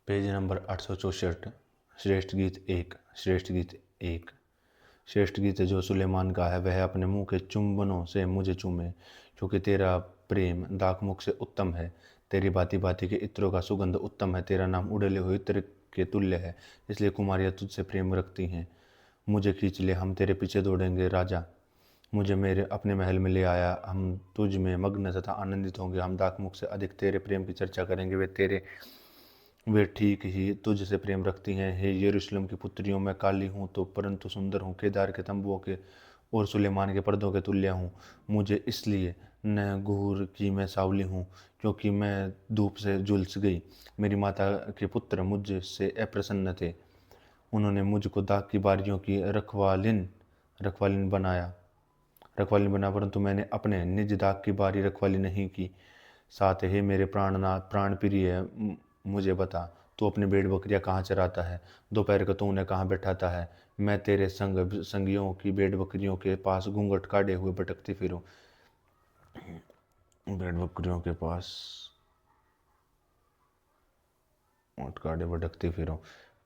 Page number 864। श्रेष्ठ गीत एक। श्रेष्ठ गीत एक। श्रेष्ठ गीत जो सुलेमान का है वह अपने मुंह के चुंबनों से मुझे चूमे, क्योंकि तेरा प्रेम दाखमुख से उत्तम है। तेरी भांति भांति के इत्रों का सुगंध उत्तम है। तेरा नाम उड़ेले हुए इत्र के तुल्य है, इसलिए कुमारियाँ तुझसे प्रेम रखती हैं। मुझे खींच ले, हम तेरे पीछे दौड़ेंगे राजा। मुझे मेरे अपने महल में ले आया, हम तुझ में मग्न तथा आनंदित होंगे। हम दाखमुख से अधिक तेरे प्रेम की चर्चा करेंगे। वे ठीक ही तुझसे प्रेम रखती हैं। हे यरूशलेम की पुत्रियों, मैं काली हूँ तो परंतु सुंदर हूँ, केदार के तंबुओं के और सुलेमान के पर्दों के तुल्य हूँ। मुझे इसलिए न घूर कि मैं सांवली हूँ, क्योंकि मैं धूप से झुलस गई। मेरी माता के पुत्र मुझसे अप्रसन्न थे, उन्होंने मुझको दाग की बारियों की रखवालिन बना, परंतु मैंने अपने निज दाग की बारी रखवाली नहीं की। साथ हे मेरे प्राणनाथ प्राण प्रिय, मुझे बता, तू अपनी भेड़ बकरियां कहाँ चराता है? दोपहर को तू उन्हें कहाँ बैठाता है? मैं तेरे संगियों की भेड़ बकरियों के पास घूंघट काढ़े हुए भटकती फिरूं। भेड़ बकरियों के पास ऊँट काढ़े भटकती फिरूं।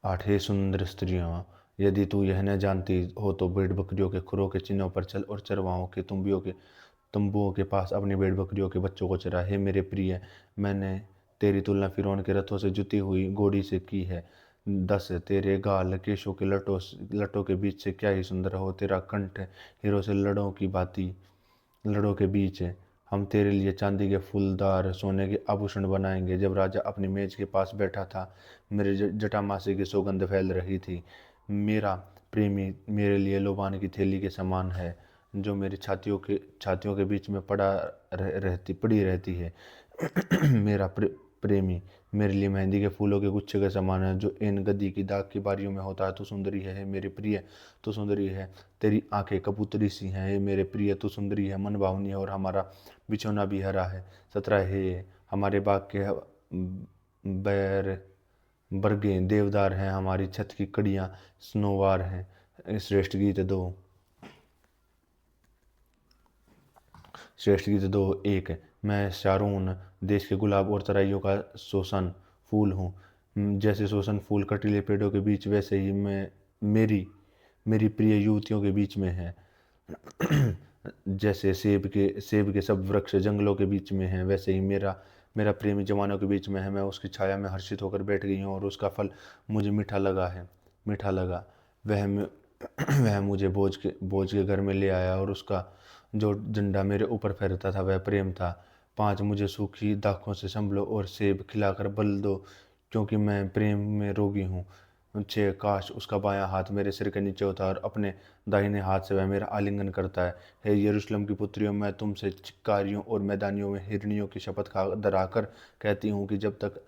आठ, हे सुंदर स्त्रियों, यदि तू यह न जानती हो तो भेड़ बकरियों के खुरों के चिन्हों पर चल और चरवाहों के तंबुओं के पास अपनी भेड़ बकरियों के बच्चों को चरा। हे मेरे प्रिय, मैंने तेरी तुलना फिरौन के रथों से जुती हुई घोड़ी से की है। 10, तेरे गाल केशों के लटों के बीच से क्या ही सुंदर हो। तेरा कंठ हीरो से लड़ों के बीच है। हम तेरे लिए चांदी के फूलदार सोने के आभूषण बनाएंगे। जब राजा अपनी मेज के पास बैठा था, मेरे जटामासी की सुगंध फैल रही थी। मेरा प्रेमी मेरे लिए लोबान की थैली के समान है, जो मेरी छातियों के बीच में पड़ी रहती है। मेरा प्रेमी मेरे लिए मेहंदी के फूलों के गुच्छे के समान है, जो इन गद्दी की दाग की बारियों में होता है। तू सुंदरी है मेरे प्रिय, तू सुंदरी है। तेरी आंखें कबूतरी सी हैं। हे मेरे प्रिय, तू सुंदरी है, मन भावनी है, और हमारा बिछौना भी हरा है। 17, हे हमारे बाग के बैर बरगें देवदार हैं, हमारी छत की कड़ियाँ स्नोवार हैं। श्रेष्ठ गीत दो। श्रेष्ठ गीत दो एक। मैं शारून देश के गुलाब और तराइयों का सोसन फूल हूँ। जैसे सोसन फूल कटीले पेड़ों के बीच, वैसे ही मैं मेरी मेरी प्रिय युवतियों के बीच में है। जैसे सेब के सब वृक्ष जंगलों के बीच में हैं, वैसे ही मेरा मेरा प्रेमी जवानों के बीच में है। मैं उसकी छाया में हर्षित होकर बैठ गई हूँ, और उसका फल मुझे मीठा लगा। वह वह मुझे बोझ के घर में ले आया, और उसका जो झंडा मेरे ऊपर फहरता था वह प्रेम था। 5, मुझे सूखी दाखों से संभलो और सेब खिलाकर बल दो, क्योंकि मैं प्रेम में रोगी हूँ। 6, काश उसका बायां हाथ मेरे सिर के नीचे होता, और अपने दाहिने हाथ से वह मेरा आलिंगन करता है। हे यरूशलेम की पुत्रियों, मैं तुमसे चिक्कारियों और मैदानियों में हिरनियों की शपथ खा डराकर कहती हूँ कि जब तक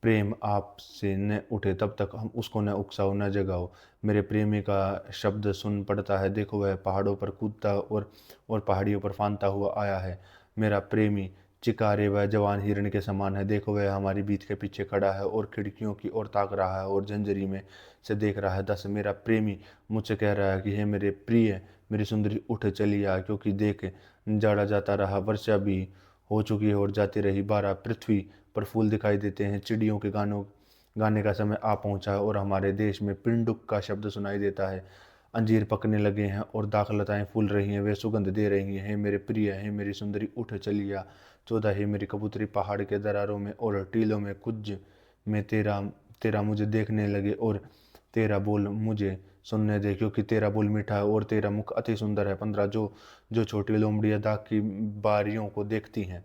प्रेम आपसे न उठे तब तक हम उसको न उकसाओ न जगाओ। मेरे प्रेमी का शब्द सुन पड़ता है, देखो वह पहाड़ों पर कूदता और पहाड़ियों पर फांदता हुआ आया है। मेरा प्रेमी चिकारे व जवान हिरण के समान है, देखो वह हमारी बीत के पीछे खड़ा है और खिड़कियों की ओर ताक रहा है और झंझरी में से देख रहा है। 10, मेरा प्रेमी मुझसे कह रहा है कि हे मेरे प्रिय, मेरी सुंदरी उठ चली आ, क्योंकि देख जाड़ा जाता रहा, वर्षा भी हो चुकी है और जाती रही। 12, पृथ्वी पर फूल दिखाई देते हैं, चिड़ियों के गाने का समय आ पहुंचा है, और हमारे देश में पिंडुक का शब्द सुनाई देता है। अंजीर पकने लगे हैं और दाखलताएं फूल रही हैं, वे सुगंध दे रही हैं। हे मेरे प्रिय, हे मेरी सुंदरी उठ चलिया। 14, हे मेरी कबूतरी पहाड़ के दरारों में और टीलों में कुछ में तेरा मुझे देखने लगे, और तेरा बोल मुझे सुनने दे, क्योंकि तेरा बोल मीठा है और तेरा मुख अति सुंदर है। 15, जो छोटी लोमड़ियाँ दाग की बारियों को देखती हैं,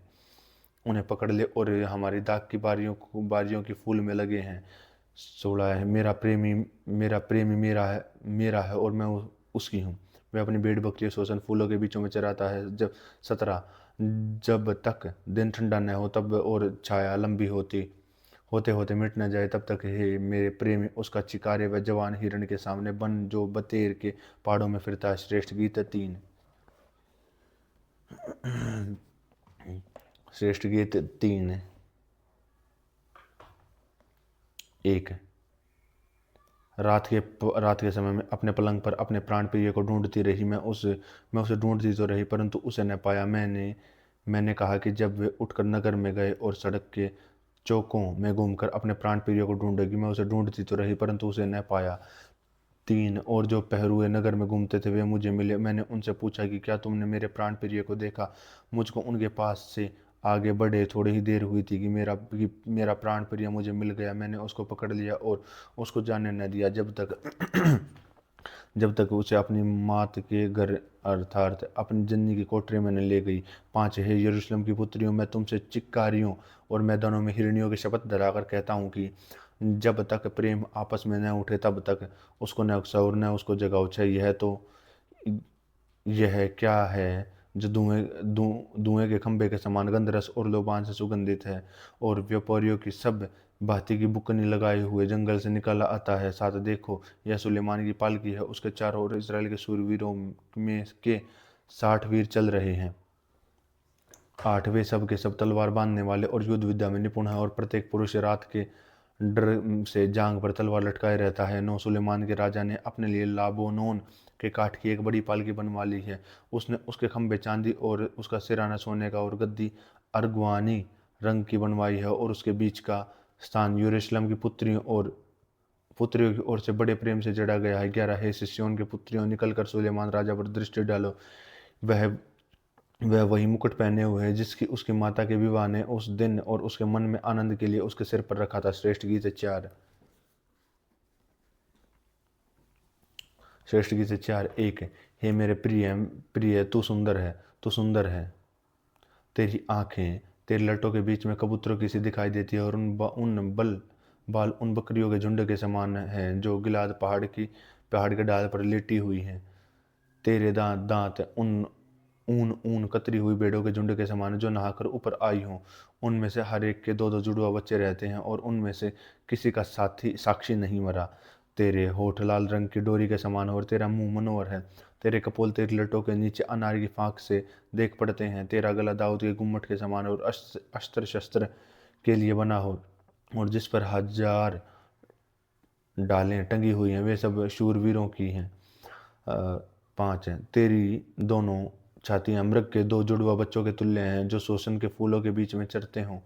उन्हें पकड़ ले, और हमारी दाग की बारियों की फूल में लगे हैं। 16 है, मेरा प्रेमी मेरा है और मैं उसकी हूँ। वह अपनी भेड़ बकरियों शोषण फूलों के बीचों में चराता है। 17, जब तक दिन ठंडा न हो तब और छाया लंबी होते होते मिट न जाए तब तक हे मेरे प्रेमी उसका चिकारे व जवान हिरण के सामने बन, जो बतेर के पहाड़ों में फिरता है। श्रेष्ठ गीत 3। श्रेष्ठ गीत 3 1। रात के समय में अपने पलंग पर अपने प्राण प्रिय को ढूंढती रही। मैं उसे ढूंढती तो रही, परंतु उसे न पाया। मैंने कहा कि जब वे उठकर नगर में गए और सड़क के चौकों में घूमकर अपने प्राण प्रिय को ढूंढेगी। मैं उसे ढूंढती तो रही परंतु उसे न पाया। 3 और जो पहरुए नगर में घूमते थे वे मुझे मिले। मैंने उनसे पूछा कि क्या तुमने मेरे प्राण प्रिय को देखा। मुझको उनके पास से आगे बढ़े थोड़ी ही देर हुई थी कि मेरा प्राण प्रिय मुझे मिल गया। मैंने उसको पकड़ लिया और उसको जाने न दिया जब तक उसे अपनी मात के घर अर्थात अपनी जन्नी की कोठरी में न ले गई। 5 हे यरूशलेम की पुत्रियों, मैं तुमसे चिक्कारियों और मैदानों में हिरनियों की शपथ दिलाकर कहता हूँ कि जब तक प्रेम आपस में न उठे तब तक उसको न उकसाओ और न उसको जगाओ। यह क्या है जो धुएं के खंभे के समान गंधरस और लोबान से सुगंधित है और व्यापारियों की सब भांति की बुकनी लगाए हुए जंगल से निकल आता है। साथ देखो, यह सुलेमान की पालकी है। उसके चारों ओर इस्राएल के शूरवीरों में के 60 वीर चल रहे हैं। 8 वे सब के सब तलवार बांधने वाले और युद्ध विद्या में निपुण है और प्रत्येक पुरुष रात के डर से जांग पर तलवार लटकाए रहता है। 9 सुलेमान के राजा ने अपने लिए लाबोनोन के काठ की एक बड़ी पालकी बनवा ली है। उसने उसके खंभे चांदी और उसका सिराना सोने का और गद्दी अर्गवानी रंग की बनवाई है और उसके बीच का स्थान यरूशलेम की पुत्रियों की ओर से बड़े प्रेम से जड़ा गया है। 11 हे सिस्योन के पुत्रियों, निकल कर सुलेमान राजा पर दृष्टि डालो। वह वह वही मुकुट पहने हुए है जिसकी उसकी माता के विवाह ने उस दिन और उसके मन में आनंद के लिए उसके सिर पर रखा था। श्रेष्ठ गीत 4 1। हे मेरे प्रिय प्रिय, तू सुंदर है, तू सुंदर है। तेरी आंखें तेरे लटों के बीच में कबूतरों की सी दिखाई देती है और उन बाल उन बकरियों के झुंड के समान हैं जो गिलाद पहाड़ के डाल पर लेटी हुई हैं। तेरे दांत दांत उन ऊन ऊन कतरी हुई भेड़ों के झुंड के समान जो नहाकर ऊपर आई हों। उनमें से हर एक के 2 2 जुड़वा बच्चे रहते हैं और उनमें से किसी का साक्षी नहीं मरा। तेरे होठ लाल रंग की डोरी के समान और तेरा मुंह मनोहर है। तेरे कपोल तेरे लटों के नीचे अनार की फांक से देख पड़ते हैं। तेरा गला दाऊद के गुम्मट के समान और अस्त्र शस्त्र के लिए बना हो और जिस पर 1000 डालें टंगी हुई हैं वे सब शूरवीरों की हैं। 5 है। तेरी दोनों छातियां मृग के 2 जुड़वा बच्चों के तुल्य हैं जो शोषण के फूलों के बीच में चरते हों।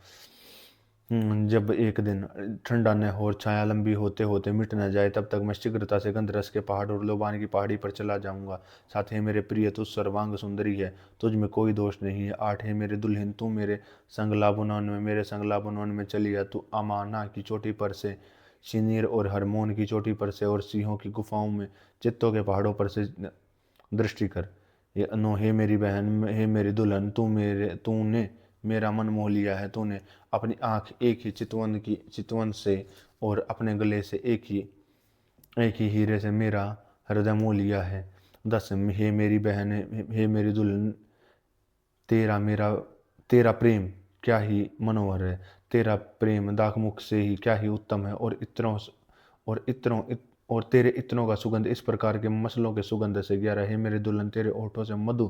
जब एक दिन ठंडा न हो और छाया लंबी होते होते मिट न जाए तब तक मैं शीघ्रता से गंधरस के पहाड़ और लोबान की पहाड़ी पर चला जाऊंगा। साथ ही मेरे प्रिय, तू सर्वांग सुंदरी है, तुझ में कोई दोष नहीं है। 8 है मेरे दुल्हन, तू मेरे संग लाबोनोन में चली आ। तू अमाना की चोटी पर से, शिनीर और हरमोन की चोटी पर से और सिंहों की गुफाओं में चित्तों के पहाड़ों पर से दृष्टि कर। ये अनो, हे मेरी बहन, हे मेरी दुल्हन, तूने मेरा मन मोह लिया है। तूने अपनी आंख एक ही चितवन से और अपने गले से एक ही हीरे से मेरा हृदय मोह लिया है। 10 हे मेरी बहन, हे मेरी दुल्हन, तेरा प्रेम क्या ही मनोहर है। तेरा प्रेम दाखमुख से ही क्या ही उत्तम है और और इत्रों और तेरे इत्रों का सुगंध इस प्रकार के मसलों के सुगंध से। 11 है मेरे दुल्हन, तेरे ओठों से मधु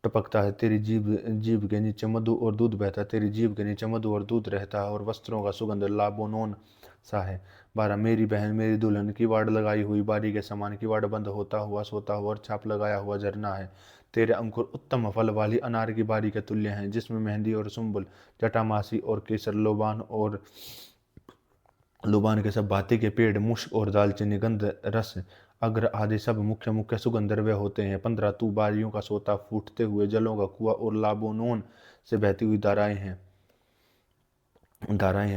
टपकता है। तेरी जीभ के नीचे मधु और दूध बहता है। तेरी जीभ के नीचे मधु और दूध रहता है और वस्त्रों का सुगंध लाबोनोन सा है। 12 मेरी बहन, मेरी दुल्हन, किवाड़ लगाई हुई बारी के समान किवाड़ बंद होता हुआ सोता हुआ और छाप लगाया हुआ झरना है। तेरे अंकुर उत्तम फल वाली अनार की बारी के तुल्य हैं जिसमें मेहंदी और सुंबल, जटामासी और केसर, लोबान के सब भांति के पेड़, मुश्क और दालचीनी, गंध रस, अग्र आदि सब मुख्य मुख्य सुगंध द्रव्य होते हैं। 15 तू बारियों का सोता, फूटते हुए जलों का कुआं और लाबोनोन से बहती हुई धाराएं हैं।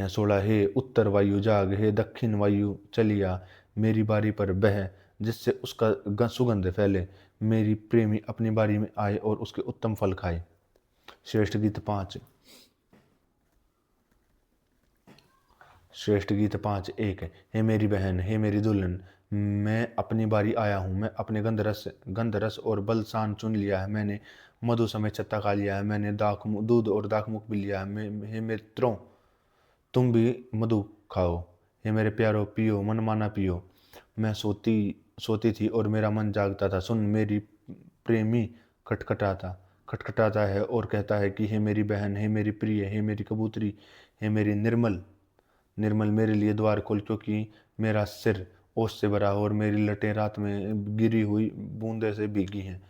16 हे उत्तर वायु जाग, हे दक्षिण वायु चलिया, मेरी बारी पर बह जिससे उसका सुगंध फैले। मेरी प्रेमी अपनी बारी में आए और उसके उत्तम फल खाए। श्रेष्ठ गीत 5 1। हे मेरी बहन, हे मेरी दुल्हन, मैं अपनी बारी आया हूँ। मैं अपने गंधरस और बलसान चुन लिया है। मैंने मधु समेत छत्ता खा लिया है। मैंने दूध और दाखमुख भी लिया है। हे मित्रों, तुम भी मधु खाओ। हे मेरे प्यारो, पियो, मनमाना पियो। मैं सोती थी और मेरा मन जागता था। सुन, मेरी प्रेमी खटखटाता है और कहता है कि हे मेरी बहन, हे मेरी प्रिय, हे मेरी कबूतरी, हे मेरी निर्मल, मेरे लिए द्वार खोल, क्योंकि मेरा सिर ओस से भरा हो और मेरी लटें रात में गिरी हुई बूंदे से भीगी हैं।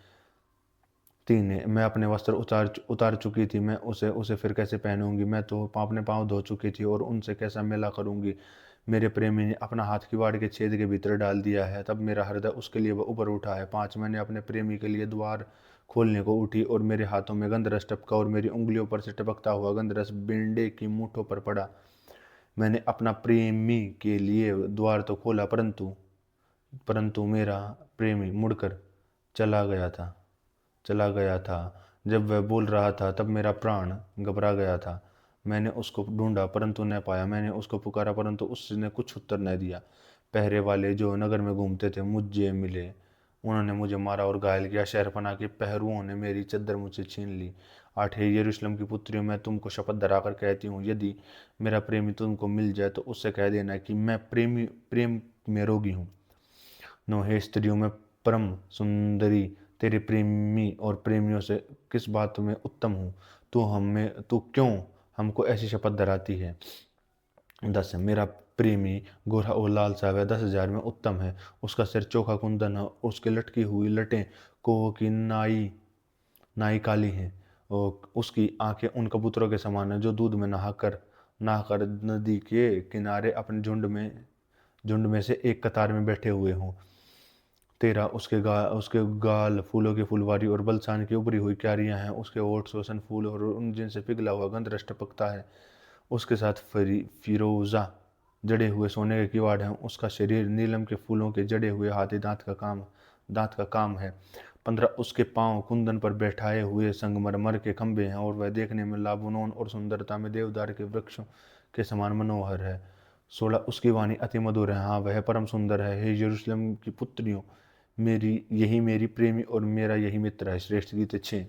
3 मैं अपने वस्त्र उतार चुकी थी, मैं उसे उसे फिर कैसे पहनूंगी? मैं तो अपने पाँव धो चुकी थी और उनसे कैसा मेला करूंगी? मेरे प्रेमी ने अपना हाथ किवाड़ के छेद के भीतर डाल दिया है, तब मेरा हृदय उसके लिए ऊपर उठा है। 5 मैंने अपने प्रेमी के लिए द्वार खोलने को उठी और मेरे हाथों में गंधरस टपका और मेरी उंगलियों पर से टपकता हुआ गंधरस बेंडे की मूठों पर पड़ा। मैंने अपना प्रेमी के लिए द्वार तो खोला, परंतु परंतु मेरा प्रेमी मुड़कर चला गया था चला गया था। जब वह बोल रहा था तब मेरा प्राण घबरा गया था। मैंने उसको ढूंढा परंतु न पाया। मैंने उसको पुकारा परंतु उसने कुछ उत्तर न दिया। पहरे वाले जो नगर में घूमते थे मुझे मिले। उन्होंने मुझे मारा और घायल किया। शहरपनाह के पहरुओं ने मेरी चद्दर मुझसे छीन ली। 8 यरूशलेम की पुत्रियों, मैं तुमको शपथ धराकर कहती हूँ, यदि मेरा प्रेमी तुमको मिल जाए तो उससे कह देना कि मैं प्रेम में रोगी हूँ। 9 हे स्त्रियों में परम सुंदरी, तेरे प्रेमी और प्रेमियों से किस बात में उत्तम हूँ? तू क्यों हमको ऐसी शपथ धराती है? 10 मेरा प्रेमी गोरा और लाल साहब है, 10,000 में उत्तम है। उसका सिर चोखा कुंदन है, उसके लटकी हुई लटें कोह की नाई नाई काली हैं और उसकी आंखें उन कबूतरों के समान हैं जो दूध में नहाकर नदी के किनारे अपने झुंड में से एक कतार में बैठे हुए हों। 13 उसके गाल फूलों की फुलवारी और बलसान की उभरी हुई क्यारियां हैं। उसके होठ सोसन फूल और उन जिनसे पिघला हुआ गंध टपकता है। उसके साथ फिरोजा जड़े हुए सोने के किवाड़ हैं। उसका शरीर नीलम के फूलों के जड़े हुए हाथी दांत का काम है। 15 उसके पांव कुंदन पर बैठाए हुए संगमरमर के खंभे हैं और वह देखने में लाबुनोन और सुंदरता में देवदार के वृक्षों के समान मनोहर है। 16 उसकी वाणी अति मधुर है, हाँ वह परम सुंदर है। हे यरूशलेम की पुत्रियों, मेरी प्रेमी और मेरा यही मित्र है। श्रेष्ठ गीत 6।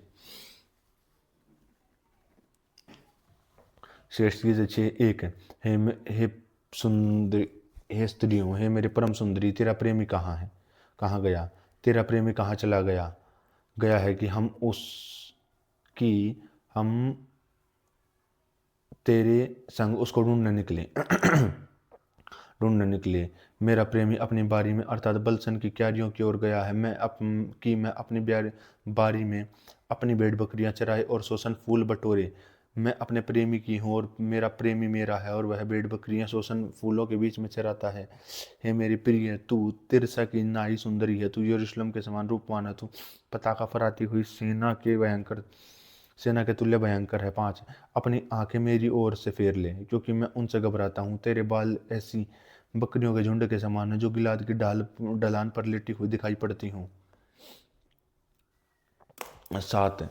श्रेष्ठ गीत 6 1 हे सुंदर, हे स्त्रियों, हे मेरे परम सुंदरी, तेरा प्रेमी कहाँ है? कहाँ गया? तेरा प्रेमी कहाँ चला गया गया है कि हम तेरे संग उसको ढूंढने निकले। मेरा प्रेमी अपनी बारी में अर्थात बलसन की क्यारियों की ओर गया है। मैं अपनी बारी में अपनी भेड़ बकरियां चराए और सोसन फूल बटोरे। मैं अपने प्रेमी की हूँ और मेरा प्रेमी मेरा है और वह भेड़ बकरियां सोसन फूलों के बीच में चराता है। हे मेरी प्रिय, तू तिरसा की नाई सुंदरी है, तू यरूशलेम के समान रूपवान है, तू पताका फहराती हुई सेना के तुल्य भयंकर है। 5 अपनी आंखें मेरी ओर से फेर ले, क्योंकि मैं उनसे घबराता हूँ। तेरे बाल ऐसी बकरियों के झुंड के समान है जो गिलाद की ढलान पर लेटी हुई दिखाई पड़ती हूँ। 7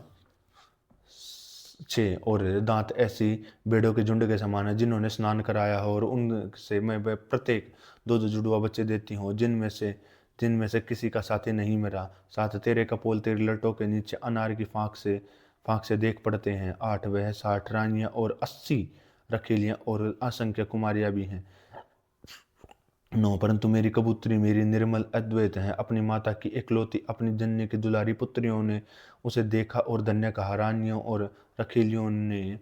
6 और दांत ऐसी भेड़ों के झुंड के समान है जिन्होंने स्नान कराया हो और उनसे मैं प्रत्येक 2 जुड़वा बच्चे देती हूँ, जिनमें से किसी का साथी नहीं मेरा। 7 तेरे कपोल तेरी लटों के नीचे अनार की फांक से देख पड़ते हैं। 8 वह 60 रानियां और 80 रखेलियां और असंख्य कुमारियां भी हैं। 9 परंतु मेरी कबूतरी मेरी निर्मल अद्वैत है, अपनी माता की इकलौती, अपनी जननी की दुलारी पुत्रियों ने उसे देखा और धन्य कहा। रानियों और रखेलियों ने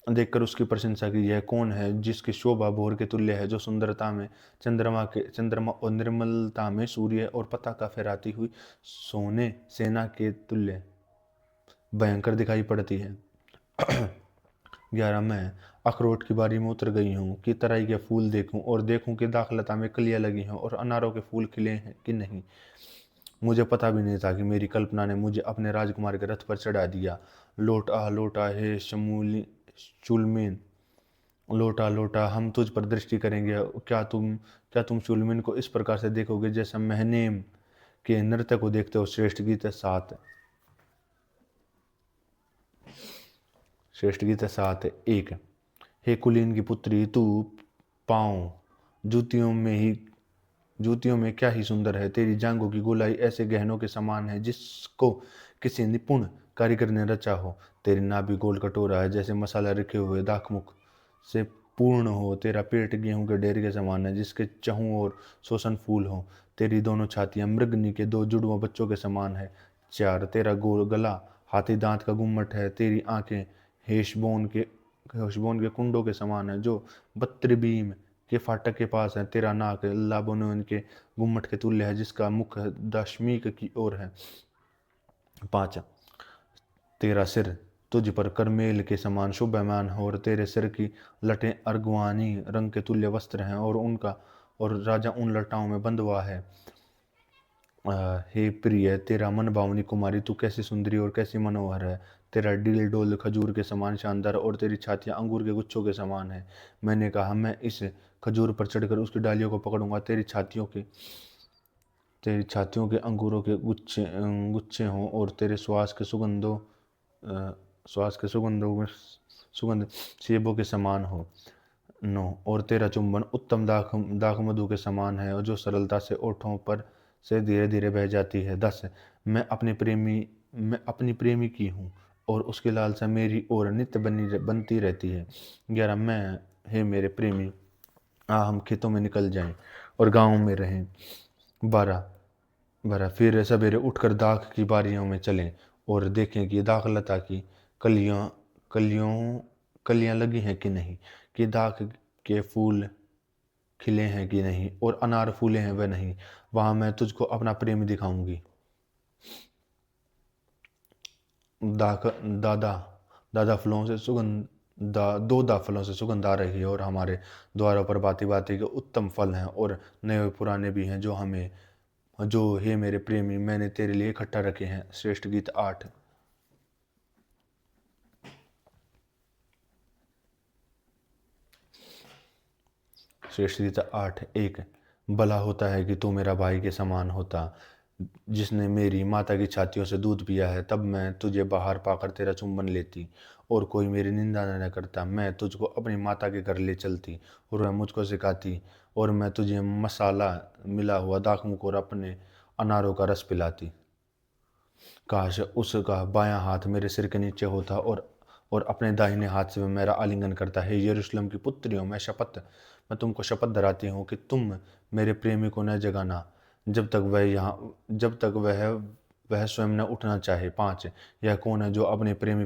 देखकर उसकी प्रशंसा की, यह कौन है जिसकी शोभा भोर के तुल्य है, जो सुंदरता में चंद्रमा और निर्मलता में सूर्य और पताका फहराती हुई सोने सेना के तुल्य भयंकर दिखाई पड़ती है। 11 मैं अखरोट की बारी में उतर गई हूँ कि तराई के फूल देखूं और देखूं कि दाखलता में कलियां लगी हैं और अनारों के फूल खिले हैं कि नहीं। मुझे पता भी नहीं था कि मेरी कल्पना ने मुझे अपने राजकुमार के रथ पर चढ़ा दिया। लौट आ हे शुलमीन, लौटा लौटा, हम तुझ पर दृष्टि करेंगे। क्या तुम शुलमीन को इस प्रकार से देखोगे जैसा महनेम के नृत्य को देखते हो? श्रेष्ठ गीत 7। श्रेष्ठ गीत 7 1 हे कुलीन की पुत्री, तू पाँव जूतियों में क्या ही सुंदर है। तेरी जांघों की गोलाई ऐसे गहनों के समान है जिसको किसी निपुण कारीगर ने रचा हो। तेरी नाभि गोल कटोरा है जैसे मसाला रखे हुए दाखमुख से पूर्ण हो। तेरा पेट गेहूं के ढेर के समान है जिसके चहुं और शोषण फूल हो। तेरी दोनों छातियां मृगनी के 2 जुड़वा बच्चों के समान है। 4 तेरा गोल गला हाथी दांत का गुम्मट है। तेरी आंखें हेशबोन के कुंडों के समान है जो बत्रबीम के फाटक के पास है। तेरा नाक लाबोनोन के गुम्मट के तुल्य है जिसका मुख दशमीक की ओर है। 5 तेरा सिर तुझ पर करमेल के समान शोभायमान हो, और तेरे सिर की लटें अर्गवानी रंग के तुल्य वस्त्र हैं, और राजा उन लटाओं में बंध हुआ है। हे प्रिय, तेरा मन भावनी कुमारी, तू कैसी सुंदरी और कैसी मनोहर है। तेरा डील डोल खजूर के समान शानदार, और तेरी छातियां अंगूर के गुच्छों के समान है। मैंने कहा, मैं इस खजूर पर चढ़कर उसकी डालियों को पकड़ूंगा। तेरी छातियों के अंगूरों के गुच्छे गुच्छे हों, और तेरे श्वास के सुगंधों में सुगंध सेबों के समान हो। 9, और तेरा चुंबन उत्तम दाख दाख मधु के समान है, और जो सरलता से ओठों पर से धीरे धीरे बह जाती है। 10, मैं अपनी प्रेमी की हूँ, और उसकी लालसा मेरी ओर नित्य बनती रहती है। 11, हे मेरे प्रेमी, हम खेतों में निकल जाएं और गाँव में रहें। 12, फिर सवेरे उठकर दाख की बारियों में चलें और देखें कि दाख लता की कलियों कलियों कलियां लगी हैं कि नहीं, कि दाख के फूल खिले हैं कि नहीं, और अनार फूले हैं वह नहीं। वहां मैं तुझको अपना प्रेम दिखाऊंगी। दाख दादा दादा फलों से सुगंध दो दा फलों से सुगंध आ रही है, और हमारे द्वारों पर भांति भांति के उत्तम फल हैं, और नए और पुराने भी हैं, जो हे मेरे प्रेमी मैंने तेरे लिए इकट्ठा रखे हैं। श्रेष्ठ गीत 8। श्रेष्ठ गीत 8। 1, भला होता है कि तू मेरा भाई के समान होता, जिसने मेरी माता की छातियों से दूध पिया है। तब मैं तुझे बाहर पाकर तेरा चुंबन लेती, और कोई मेरी निंदा न करता। मैं तुझको अपनी माता के घर ले चलती, और वह मुझको सिखाती, और मैं तुझे मसाला मिला हुआ दाखमुख और अपने अनारों का रस पिलाती। काश उसका बायां हाथ मेरे सिर के नीचे होता, और अपने दाहिने हाथ से वह मेरा आलिंगन करता है। यरूशलेम की पुत्रियों, मैं तुमको शपथ धराती हूँ कि तुम मेरे प्रेमी को न जगाना, जब तक वह स्वयं न उठना चाहे। 5, यह कौन है जो अपने प्रेमी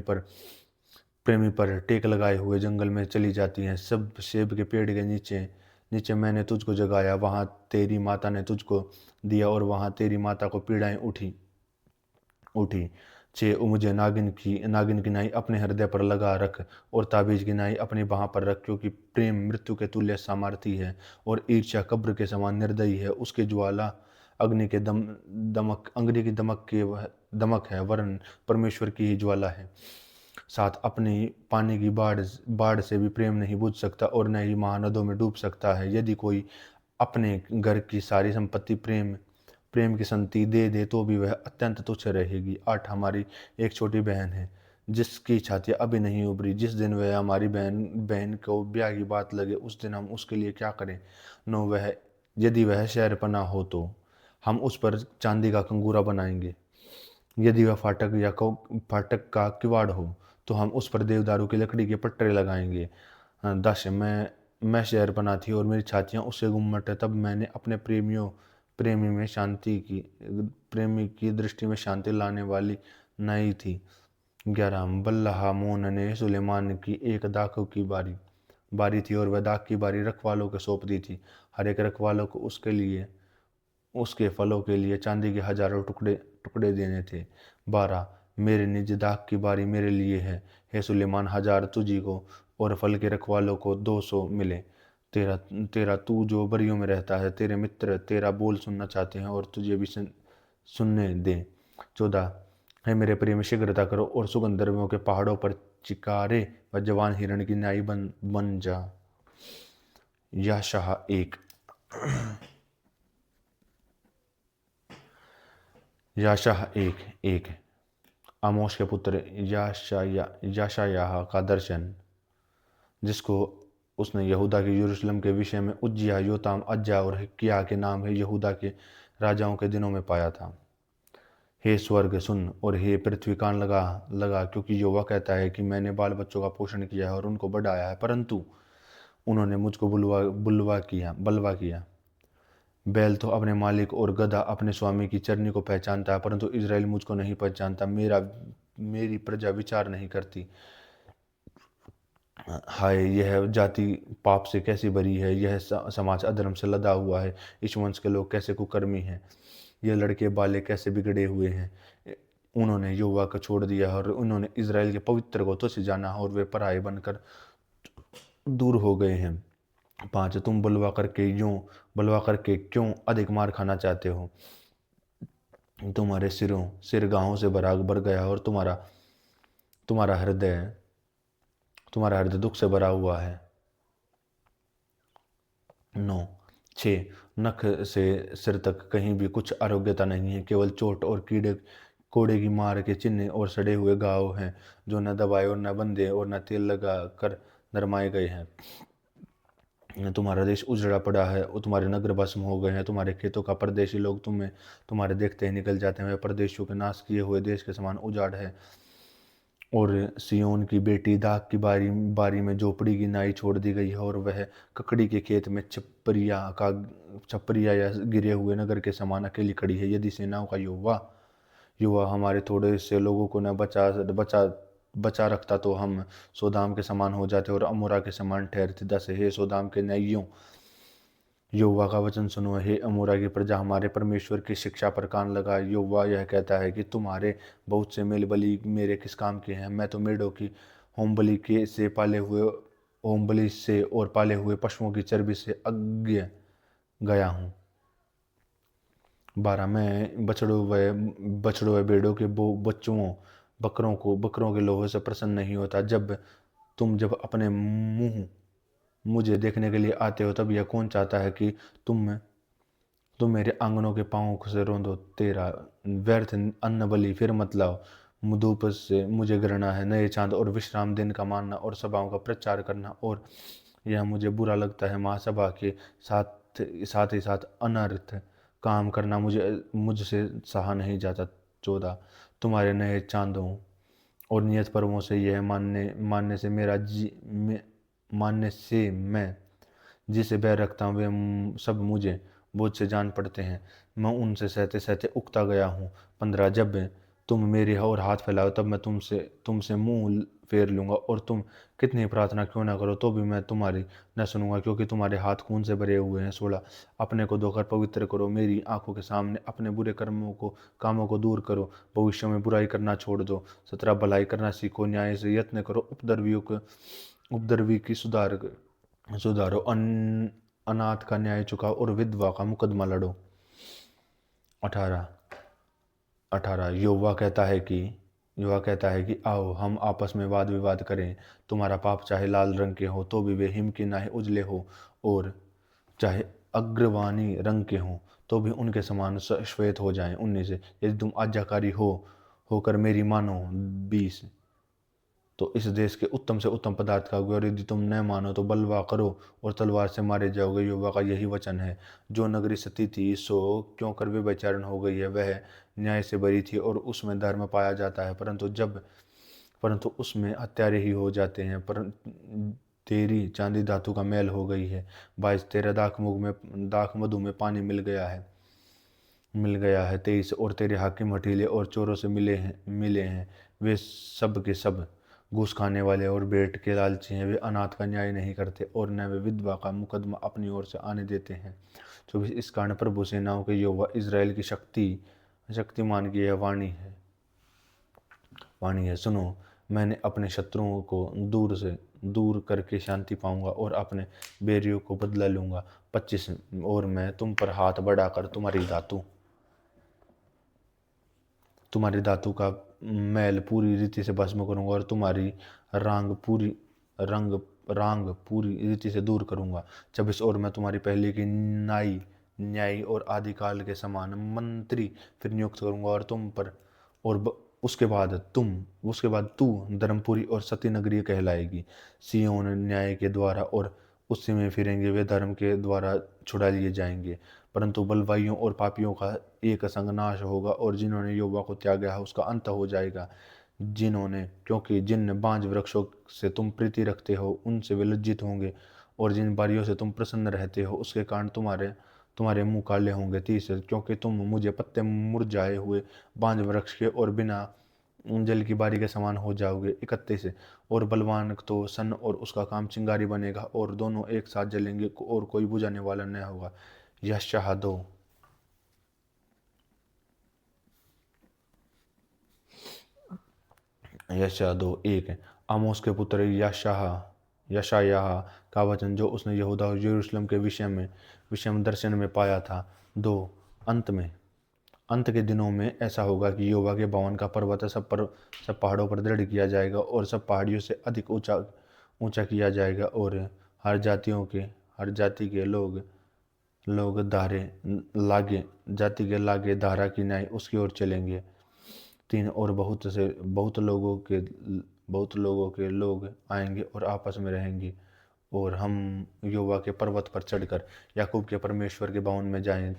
पर टेक लगाए हुए जंगल में चली जाती है। सब सेब के पेड़ के नीचे नीचे मैंने तुझको जगाया, वहां तेरी माता ने तुझको दिया, और वहां तेरी माता को पीड़ाएं उठी उठी 6, मुझे नागिन की नाई अपने हृदय पर लगा रख, और ताबीज की नाई अपनी बाह पर रख, क्योंकि प्रेम मृत्यु के तुल्य सामर्थी है, और ईर्ष्या कब्र के समान निर्दयी है। उसके ज्वाला अग्नि की दमक है, वरन परमेश्वर की ही ज्वाला है। 7, अपनी पानी की बाढ़ से भी प्रेम नहीं बुझ सकता, और न ही महानदों में डूब सकता है। यदि कोई अपने घर की सारी संपत्ति प्रेम की संति दे दे, तो भी वह अत्यंत तुच्छ रहेगी। 8, हमारी एक छोटी बहन है, जिसकी छातियाँ अभी नहीं उभरी। जिस दिन वह हमारी बहन को ब्याह की बात लगे, उस दिन हम उसके लिए क्या करें। 9, यदि वह शहरपनाह हो, तो हम उस पर चांदी का कंगूरा बनाएंगे। यदि वह फाटक का किवाड़ हो, तो हम उस पर देवदारू की लकड़ी के पट्टे लगाएंगे। 10, मैं शहरपनाह थी, और मेरी छातियाँ उससे गुम्मट है। तब मैंने अपने प्रेमी की दृष्टि में शांति लाने वाली नाई थी। 11, बल्लाह मोन ने सुलेमान की एक दाखों की बारी थी, और वह दाख की बारी रखवालों को सौंप दी थी। हर एक रखवालों को उसके फलों के लिए चांदी के हजारों टुकड़े देने थे। 12, मेरे निज दाख की बारी मेरे लिए है, हे सुलेमान, 1000 तुझी को, और फल के रखवालों को 200 मिले। तेरा तू जो बरियों में रहता है, तेरे मित्र तेरा बोल सुनना चाहते हैं, और तुझे भी सुनने दे। 14, है मेरे प्रेम, शीघ्रता करो, और सुगंधर्वों के पहाड़ों पर चिकारे व जवान हिरण की नाई बन जा। याशाह 1। याशाह 1:1। आमोस के पुत्र याशायाह का दर्शन, जिसको उसने यहूदा के यरूशलेम के विषय में उज्जियाह, योताम, अज्जा और हिक्किय्याह के नाम है यहूदा के राजाओं के दिनों में पाया था। हे स्वर्ग सुन, और हे पृथ्वी कान लगा, क्योंकि यहोवा कहता है कि मैंने बाल बच्चों का पोषण किया है और उनको बढ़ाया है, परंतु उन्होंने मुझको बलवा किया। बैल तो अपने मालिक और गधा अपने स्वामी की चरनी को पहचानता है, परंतु इज़राइल मुझको नहीं पहचानता। मेरी प्रजा विचार नहीं करती। हाय, यह जाति पाप से कैसी भरी है, यह समाज अधर्म से लदा हुआ है। इस वंश के लोग कैसे कुकर्मी हैं, ये लड़के बाले कैसे बिगड़े हुए हैं। उन्होंने यहोवा को छोड़ दिया और उन्होंने इज़राइल के पवित्र को तुच्छ जाना और वे पराए बनकर दूर हो गए हैं। 5 तुम बुलवा करके क्यों अधिक मार खाना चाहते हो? तुम्हारे सिर गाहों से भर गया और तुम्हारा हृदय दुख से भरा हुआ है। 9 6 नख से सिर तक कहीं भी कुछ आरोग्यता नहीं है, केवल चोट और कोड़े की मार के चिन्ह और सड़े हुए घाव हैं, जो न दबाए और न बंधे और न तेल लगा कर नरमाए गए हैं। तुम्हारा देश उजड़ा पड़ा है और तुम्हारे नगर भस्म हो गए हैं। तुम्हारे खेतों का परदेशी लोग तुम्हारे देखते ही निकल जाते हैं। वे परदेशियों के नाश किए हुए देश के समान उजाड़ है। और सियोन की बेटी दाख की बारी में झोपड़ी की नाई छोड़ दी गई है, और वह ककड़ी के खेत में छपरिया या गिरे हुए नगर के समान अकेली खड़ी है। यदि सेनाओं का युवा हमारे थोड़े से लोगों को न बचा रखता, तो हम सोदाम के समान हो जाते और अमोरा के समान ठहरते। 10 हे सोदाम के न्यायियों, यहोवा का वचन सुनो। हे अमोरा की प्रजा, हमारे परमेश्वर की शिक्षा पर कान लगा। यहोवा यह कहता है कि तुम्हारे बहुत से मेल बलि मेरे किस काम के हैं? मैं तो मेढ़ों की होम बलि से और पाले हुए पशुओं की चर्बी से अज्ञ गया हूँ। 12 मैं बछड़ों व भेड़ों के बकरों के लोहों से प्रसन्न नहीं होता। जब अपने मुंह मुझे देखने के लिए आते हो, तब यह कौन चाहता है कि तुम मेरे आंगनों के पाँवों से रोंदो? तेरा व्यर्थ अन्न बलि फिर मत लाओ। धूप से मुझे घृणा है। नए चांद और विश्राम दिन का मानना और सभाओं का प्रचार करना, और यह मुझे बुरा लगता है। महासभा के साथ ही साथ अनर्थ काम करना मुझसे सहा नहीं जाता। 14 तुम्हारे नए चांदों और नियत पर्वों से यह मानने से मैं जिसे बैर रखता हूँ, वे सब मुझे बोझ से जान पड़ते हैं। मैं उनसे सहते सहते उकता गया हूँ। 15 जब तुम मेरे और हाथ फैलाओ, तब मैं तुमसे मुंह फेर लूंगा, और तुम कितनी प्रार्थना क्यों ना करो, तो भी मैं तुम्हारी न सुनूंगा, क्योंकि तुम्हारे हाथ खून से भरे हुए हैं। 16 अपने को धोकर पवित्र करो, मेरी आंखों के सामने अपने बुरे कामों को दूर करो। भविष्य में बुराई करना छोड़ दो। 17 भलाई करना सीखो, न्याय से यत्न करो, उपद्रवी की सुधारो, अनाथ का न्याय चुकाओ और विधवा का मुकदमा लड़ो। 18 यहोवा कहता है कि आओ हम आपस में वाद विवाद करें। तुम्हारा पाप चाहे लाल रंग के हो, तो भी वे हिम के नाहे उजले हो, और चाहे अग्रवानी रंग के हों, तो भी उनके समान श्वेत हो जाएं। 19 यदि तुम आज्ञाकारी होकर मेरी मानो। 20 तो इस देश के उत्तम से उत्तम पदार्थ खाओगे, और यदि तुम न मानो तो बलवा करो और तलवार से मारे जाओगे। यहोवा का यही वचन है। जो नगरी सती थी, सो क्यों कर व्यभिचारण हो गई है? वह न्याय से भरी थी और उसमें धर्म पाया जाता है, परंतु उसमें हत्यारे ही हो जाते हैं। तेरी चांदी धातु का मैल हो गई है। 22 तेरा दाख मधु में पानी मिल गया है। 23 और तेरे हाकिम हठीले और चोरों से मिले हैं। वे सब के सब घूस खाने वाले और भेंट के लालची हैं। वे अनाथ का न्याय नहीं करते, और न वे विधवा का मुकदमा अपनी ओर से आने देते हैं। 24 इस कारण प्रभु सेनाओं के यहोवा, इज़राइल की शक्तिमान की यह वाणी है, सुनो। मैंने अपने शत्रुओं को दूर करके शांति पाऊंगा, और अपने बैरियों को बदला लूंगा। 25 और मैं तुम पर हाथ बढ़ाकर तुम्हारी धातु का मैल पूरी रीति से भस्म करूंगा, और तुम्हारी रांग पूरी रीति से दूर करूंगा। 26 और मैं तुम्हारी पहले की न्यायी और आदिकाल के समान मंत्री फिर नियुक्त करूंगा, और तुम पर उसके बाद तू धर्मपुरी और सती नगरी कहलाएगी। सिय्योन न्याय के द्वारा और उसी में फिरेंगे, वे धर्म के द्वारा छुड़ा लिए जाएंगे। परंतु बलवाइयों और पापियों का एक संग नाश होगा, और जिन्होंने यहोवा को त्यागा है उसका अंत हो जाएगा। क्योंकि जिन बांज वृक्षों से तुम प्रीति रखते हो, उनसे वे लज्जित होंगे, और जिन बारियों से तुम प्रसन्न रहते हो, उसके कारण तुम्हारे मुंह काले होंगे। 30 क्योंकि तुम मुझे पत्ते मुरझाए हुए बांज वृक्ष के और बिना जल की बारी के समान हो जाओगे। 31 और बलवान तो सन और उसका काम चिंगारी बनेगा, और दोनों एक साथ जलेंगे और कोई बुझाने वाला न होगा। यशायाह 2 यशा 2:1। आमोस के पुत्र यशायाह का वचन जो उसने यहूदा और यरूशलेम के विषय में दर्शन में पाया था। 2। अंत के दिनों में ऐसा होगा कि यहोवा के भवन का पर्वत सब पहाड़ों पर दृढ़ किया जाएगा और सब पहाड़ियों से अधिक ऊंचा ऊंचा किया जाएगा, और हर जाति के लोग जाति के लागे धारा की न्याय उसकी ओर चलेंगे। 3। और बहुत लोगों के लोग आएंगे और आपस में रहेंगे, और हम यहोवा के पर्वत पर चढ़कर याकूब के परमेश्वर के भवन में जाएं।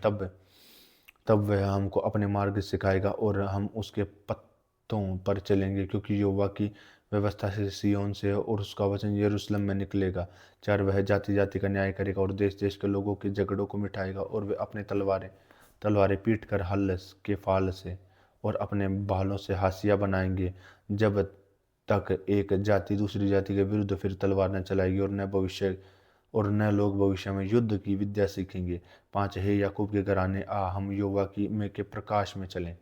तब वह हमको अपने मार्ग सिखाएगा और हम उसके पत्तों पर चलेंगे, क्योंकि यहोवा की व्यवस्था से सिय्योन से है और उसका वचन यरूशलेम में निकलेगा। 4। वह जाति जाति का न्याय करेगा और देश देश के लोगों के झगड़ों को मिटाएगा, और वे अपने तलवारें पीट कर हल के फाल से और अपने भालों से हाशिया बनाएंगे, जब तक एक जाति दूसरी जाति के विरुद्ध फिर तलवार न चलाएगी, और न लोग भविष्य में युद्ध की विद्या सीखेंगे। 5। हे याकूब के घराने, आ हम यहोवा के प्रकाश में चलें।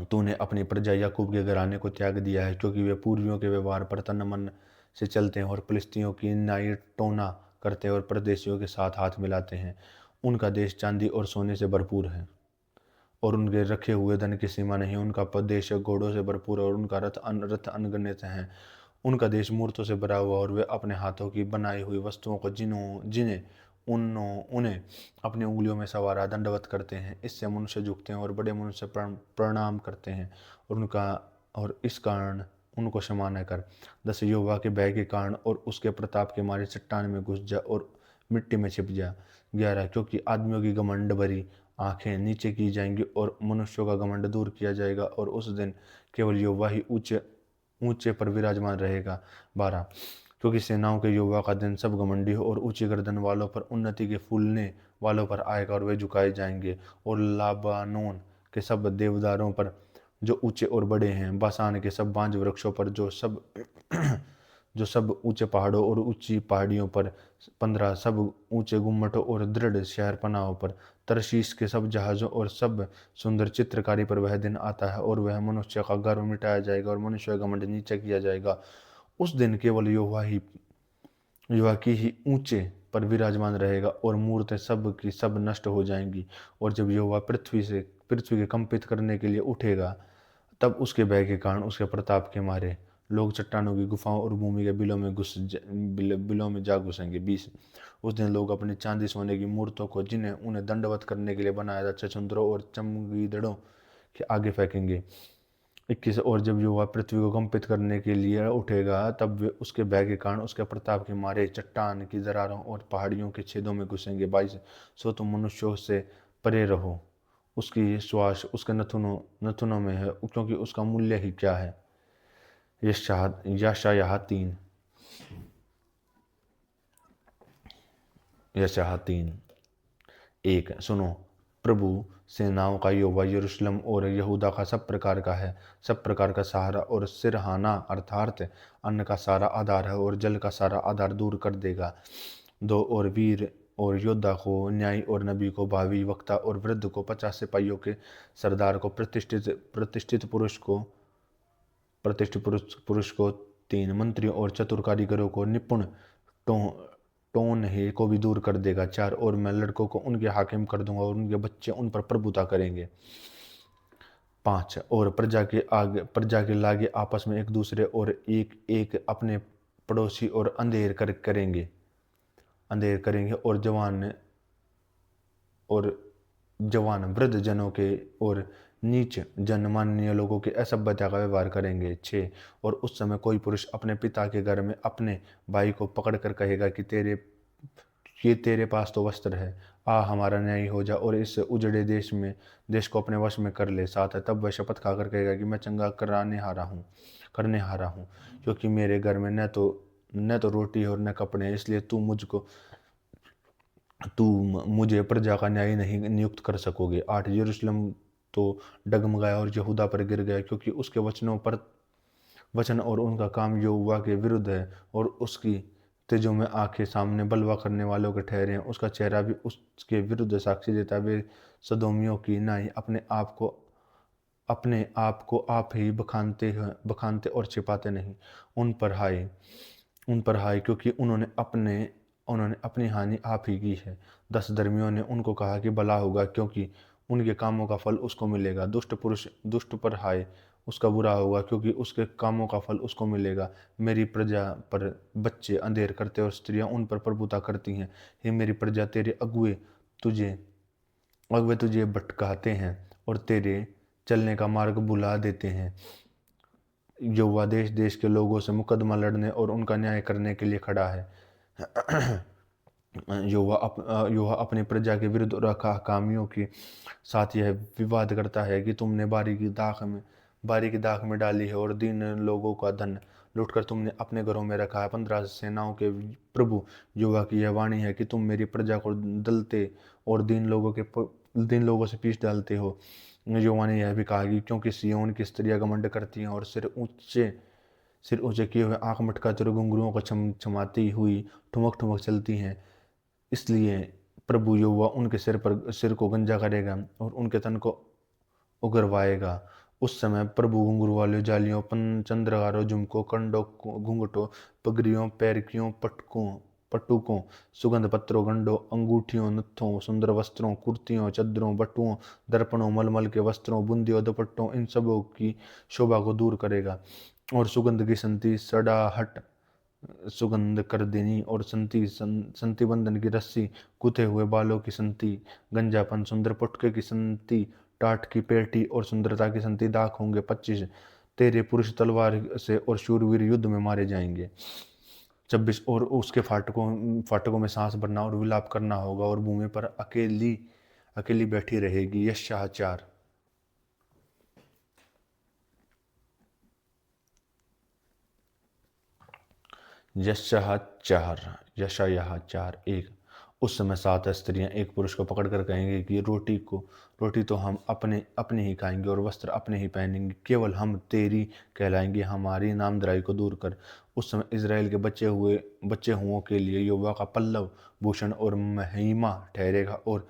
तूने अपनी प्रजा याकूब के घराने को त्याग दिया है, क्योंकि वे पूर्वियों के व्यवहार पर तन मन से चलते हैं और फिलिस्तियों की न्याय टोना करते हैं और परदेशियों के साथ हाथ मिलाते हैं। उनका देश चांदी और सोने से भरपूर है और उनके रखे हुए धन की सीमा नहीं। उनका देश घोड़ों से भरपूर है और उनका रथ अनगिनत हैं। उनका देश मूर्तों से भरा हुआ, और वे अपने हाथों की बनाई हुई वस्तुओं को जिन्हें उन्हें अपनी उंगलियों में सवारा दंडवत करते हैं। इससे मनुष्य झुकते हैं और बड़े मनुष्य प्रणाम करते हैं, और इस कारण उनको क्षमा न कर। 10। यहोवा के भय के कारण और उसके प्रताप के मारे चट्टान में घुस जा और मिट्टी में छिप जा। 11। क्योंकि आदमियों की घमंड भरी आंखें नीचे की जाएंगी और मनुष्यों का घमंड दूर किया जाएगा, और उस दिन केवल यहोवा ही ऊंचे पर विराजमान रहेगा। 12। क्योंकि सेनाओं के यहोवा का दिन सब घमंडी और ऊंची गर्दन वालों पर, उन्नति के फूलने वालों पर आएगा, और वे झुकाए जाएंगे। और लाबानोन के सब देवदारों पर जो ऊंचे और बड़े हैं, बासान के सब बांज वृक्षों पर जो सब ऊंचे पहाड़ों और ऊंची पहाड़ियों पर, 15 सब ऊंचे गुम्मटों और दृढ़ शहरपनाहों पर, तरशीश के सब जहाजों और सब सुंदर चित्रकारी पर वह दिन आता है, और वह मनुष्य का गर्व मिटाया जाएगा और मनुष्य का घमंड नीचा किया जाएगा। उस दिन केवल यहोवा की ही ऊंचे पर विराजमान रहेगा, और मूर्तें सब की सब नष्ट हो जाएंगी। और जब यहोवा पृथ्वी के कंपित करने के लिए उठेगा, तब उसके भय के कारण, उसके प्रताप के मारे लोग चट्टानों की गुफाओं और भूमि के बिलों में जा घुसेंगे। 20। उस दिन लोग अपनी चांदी सोने की मूर्तों को, जिन्हें उन्हें दंडवत करने के लिए बनाया था, छछूंदरों और चमगीदड़ों के आगे फेंकेंगे। 21। और जब यहोवा पृथ्वी को कंपित करने के लिए उठेगा, तब वे उसके भय के कारण, उसके प्रताप के मारे चट्टान की दरारों और पहाड़ियों के छेदों में घुसेंगे। 22। सो तुम मनुष्यों से परे रहो, उसकी श्वास उसके नथुनों में है, क्योंकि उसका मूल्य ही क्या है। यशायाह 3। यशायाह 3:1। सुनो, प्रभु सेनाओं का यहोवा यरूशलेम और यहूदा का सब प्रकार का है, सब प्रकार का सहारा और सिरहाना अर्थात अन्न का सारा आधार है, और जल का सारा आधार दूर कर देगा। 2। और वीर और योद्धा को, न्यायी और नबी को, भावी वक्ता और वृद्ध को, 50 सिपाहियों के सरदार को, प्रतिष्ठित पुरुष को, 3 मंत्रियों और चतुर कारीगरों को, निपुण टोनहे को भी दूर कर देगा। 4। और मैं लड़कों को उनके हाकिम कर दूंगा और उनके बच्चे उन पर प्रभुता करेंगे। 5। और प्रजा के लागे आपस में एक दूसरे और एक एक अपने पड़ोसी और अंधेर करेंगे, और जवान वृद्ध जनों के और नीच जनमान्य लोगों के असभ्यता का व्यवहार करेंगे। 6। और उस समय कोई पुरुष अपने पिता के घर में अपने भाई को पकड़कर कहेगा कि तेरे पास तो वस्त्र है, आ हमारा न्यायी हो जा और इस उजड़े देश को अपने वश में कर ले। 7। तब वह शपथ खाकर कहेगा कि मैं चंगा करने हारा हूँ, क्योंकि मेरे घर में न तो रोटी और न कपड़े हैं, इसलिए तू मुझे प्रजा का न्यायी नहीं नियुक्त कर सकोगे। 8। यरूशलेम तो डगमगाया और यहूदा पर गिर गया, क्योंकि उसके वचन और उनका काम यहोवा के विरुद्ध है, और उसकी तेजों में आंखें सामने बलवा करने वालों के ठहरे हैं। उसका चेहरा भी उसके विरुद्ध साक्षी देता है। वे सदोमियों की नाई अपने आप को आप ही बखानते और छिपाते नहीं। उन पर हाय, उन पर हाय, क्योंकि उन्होंने अपनी हानि आप ही की है। 10 धर्मियों ने उनको कहा कि भला होगा, क्योंकि उनके कामों का फल उसको मिलेगा। दुष्ट पुरुष, दुष्ट पर हाय, उसका बुरा होगा, क्योंकि उसके कामों का फल उसको मिलेगा। मेरी प्रजा पर बच्चे अंधेर करते और स्त्रियां उन पर प्रभुता करती हैं। हे मेरी प्रजा, तेरे तुझे अगुए तुझे भटकाते हैं और तेरे चलने का मार्ग भुला देते हैं। यहोवा देश देश के लोगों से मुकदमा लड़ने और उनका न्याय करने के लिए खड़ा है। यहोवा अपनी प्रजा के विरुद्ध और अकामियों के साथ यह विवाद करता है कि तुमने बारी की दाख में डाली है और दीन लोगों का धन लूटकर तुमने अपने घरों में रखा है। 15 सेनाओं के प्रभु यहोवा की यह वाणी है कि तुम मेरी प्रजा को दलते और दीन लोगों से पीछ डालते हो। यहोवा ने यह भी कहा कि क्योंकि सिय्योन की स्त्रियां घमंड करती हैं और सिर ऊंचे किए हुए आंख मटकाते और घुंघरुओं को छमाती हुई ठुमक ठुमक चलती हैं, इसलिए प्रभु यहोवा उनके सिर को गंजा करेगा और उनके तन को उगरवाएगा। उस समय प्रभु घुंघरू वाले जालियों, चंद्रहारों, झुमकों, कंडों, घूंघटों, पगड़ियों, पैरकियों, पटुकों, सुगंध पत्रों, गंडों, अंगूठियों, नत्थों, सुंदर वस्त्रों, कुर्तियों, चद्दरों, बटुओं, दर्पणों, मलमल के वस्त्रों, बुंदियों, दुपट्टों, इन सबों की शोभा को दूर करेगा। और सुगंध की संति, सड़ाहट सुगंध कर देनी और संति बंधन की रस्सी, गुथे हुए बालों की संति, गंजापन, सुंदर पुटके की संति, टाट की पेटी और सुंदरता की संति दाख होंगे। 25 तेरे पुरुष तलवार से और शूरवीर युद्ध में मारे जाएंगे। 26 और उसके फाटकों में सांस भरना और विलाप करना होगा और भूमि पर अकेली अकेली बैठी रहेगी। यशायाह 4। यशायाह 4:1। उस समय 7 स्त्रियां एक पुरुष को पकड़कर कहेंगे कि रोटी तो हम अपने ही खाएंगे और वस्त्र अपने ही पहनेंगे, केवल हम तेरी कहलाएंगे, हमारी नामधराई को दूर कर। उस समय इज़राइल के बच्चे हुओं के लिए यहोवा का पल्लव भूषण और महिमा ठहरेगा और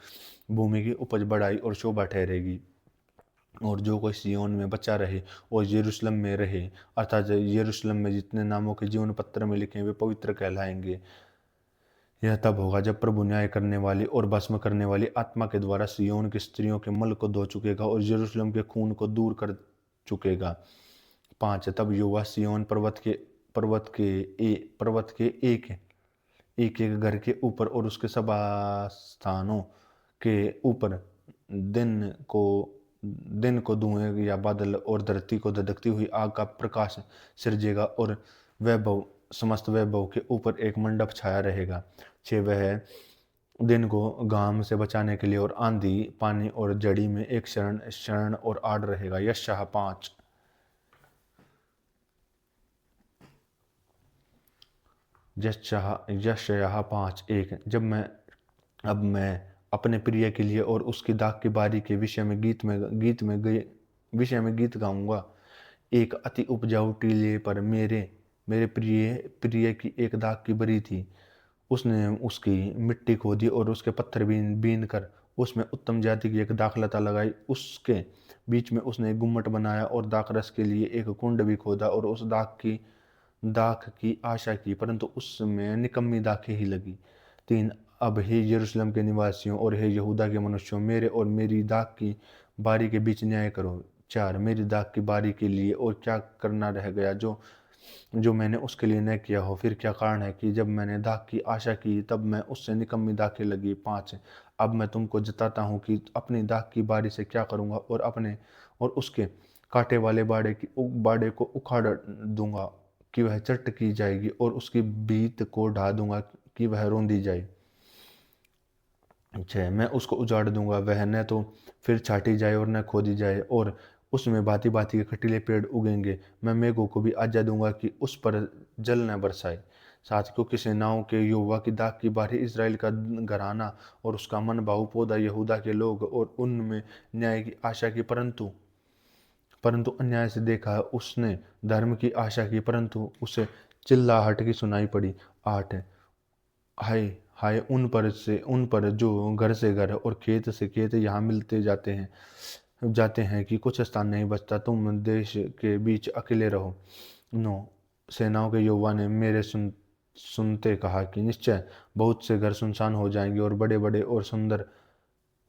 भूमि की उपज बढ़ाई और शोभा ठहरेगी। और जो कोई सिय्योन में बचा रहे और यरूशलेम में रहे, अर्थात यरूशलेम में जितने नामों के जीवन पत्र में लिखे वे पवित्र कहलाएंगे। यह तब होगा जब प्रभु न्याय करने वाली और भस्म करने वाली आत्मा के द्वारा सिय्योन की स्त्रियों के मल को धो चुकेगा और यरूशलेम के खून को दूर कर चुकेगा। 5 तब यहोवा सिय्योन पर्वत के एक एक घर के ऊपर और उसके सभा स्थानों के ऊपर दिन को धुएं या बादल और धरती को धधकती हुई आग का प्रकाश सिरजेगा और समस्त वैभव के ऊपर एक मंडप छाया रहेगा। 6 वह दिन को घाम से बचाने के लिए और आंधी, पानी और जड़ी में एक शरण और आड़ रहेगा। यशायाह 5। यशायाह 5:1। अब मैं अपने प्रिय के लिए और उसकी दाख की बारी के विषय में गीत गाऊंगा। एक अति उपजाऊ टीले पर मेरे प्रिय की एक दाख की बरी थी। उसने उसकी मिट्टी खोदी और उसके पत्थर बीन कर उसमें उत्तम जाति की एक दाखलता लगाई। उसके बीच में उसने एक गुम्मट बनाया और दाख रस के लिए एक कुंड भी खोदा और उस दाख की आशा की, परंतु उसमें निकम्मी दाखें ही लगी। 3 अब हे यरूशलेम के निवासियों और हे यहूदा के मनुष्यों, मेरे और मेरी दाख की बारी के बीच न्याय करो। 4 मेरी दाख की बारी के लिए और क्या करना रह गया जो मैंने उसके लिए न किया हो? फिर क्या कारण है कि जब मैंने दाख की आशा की तब मैं उससे निकम्मी दाखें लगी। 5 अब मैं तुमको जताता हूँ कि अपनी दाख की बारी से क्या करूँगा और उसके कांटे वाले बाड़े को उखाड़ दूंगा कि वह चट की जाएगी और उसकी भीत को ढा दूंगा कि वह रौंदी जाए। 6 मैं उसको उजाड़ दूंगा, वह न तो फिर छाटी जाए और न खोदी जाए, और उसमें भांति भांति के खटीले पेड़ उगेंगे। मैं मेघों को भी आज्ञा दूंगा कि उस पर जल न बरसाए। 7 क्योंकि सेनाओं के यहोवा की दाख की बारी इज़राइल का घराना और उसका मन भाऊ पौधा यहूदा के लोग और उनमें न्याय की आशा की, परंतु अन्याय से देखा। उसने धर्म की आशा की परंतु उसे चिल्लाहट की सुनाई पड़ी। 8 हाय हाय उन पर जो घर से घर और खेत से खेत यहाँ मिलते जाते हैं, जाते हैं कि कुछ स्थान नहीं बचता, तुम देश के बीच अकेले रहो। नो सेनाओं के युवा ने मेरे सुनते कहा कि निश्चय बहुत से घर सुनसान हो जाएंगे और बड़े बड़े और सुंदर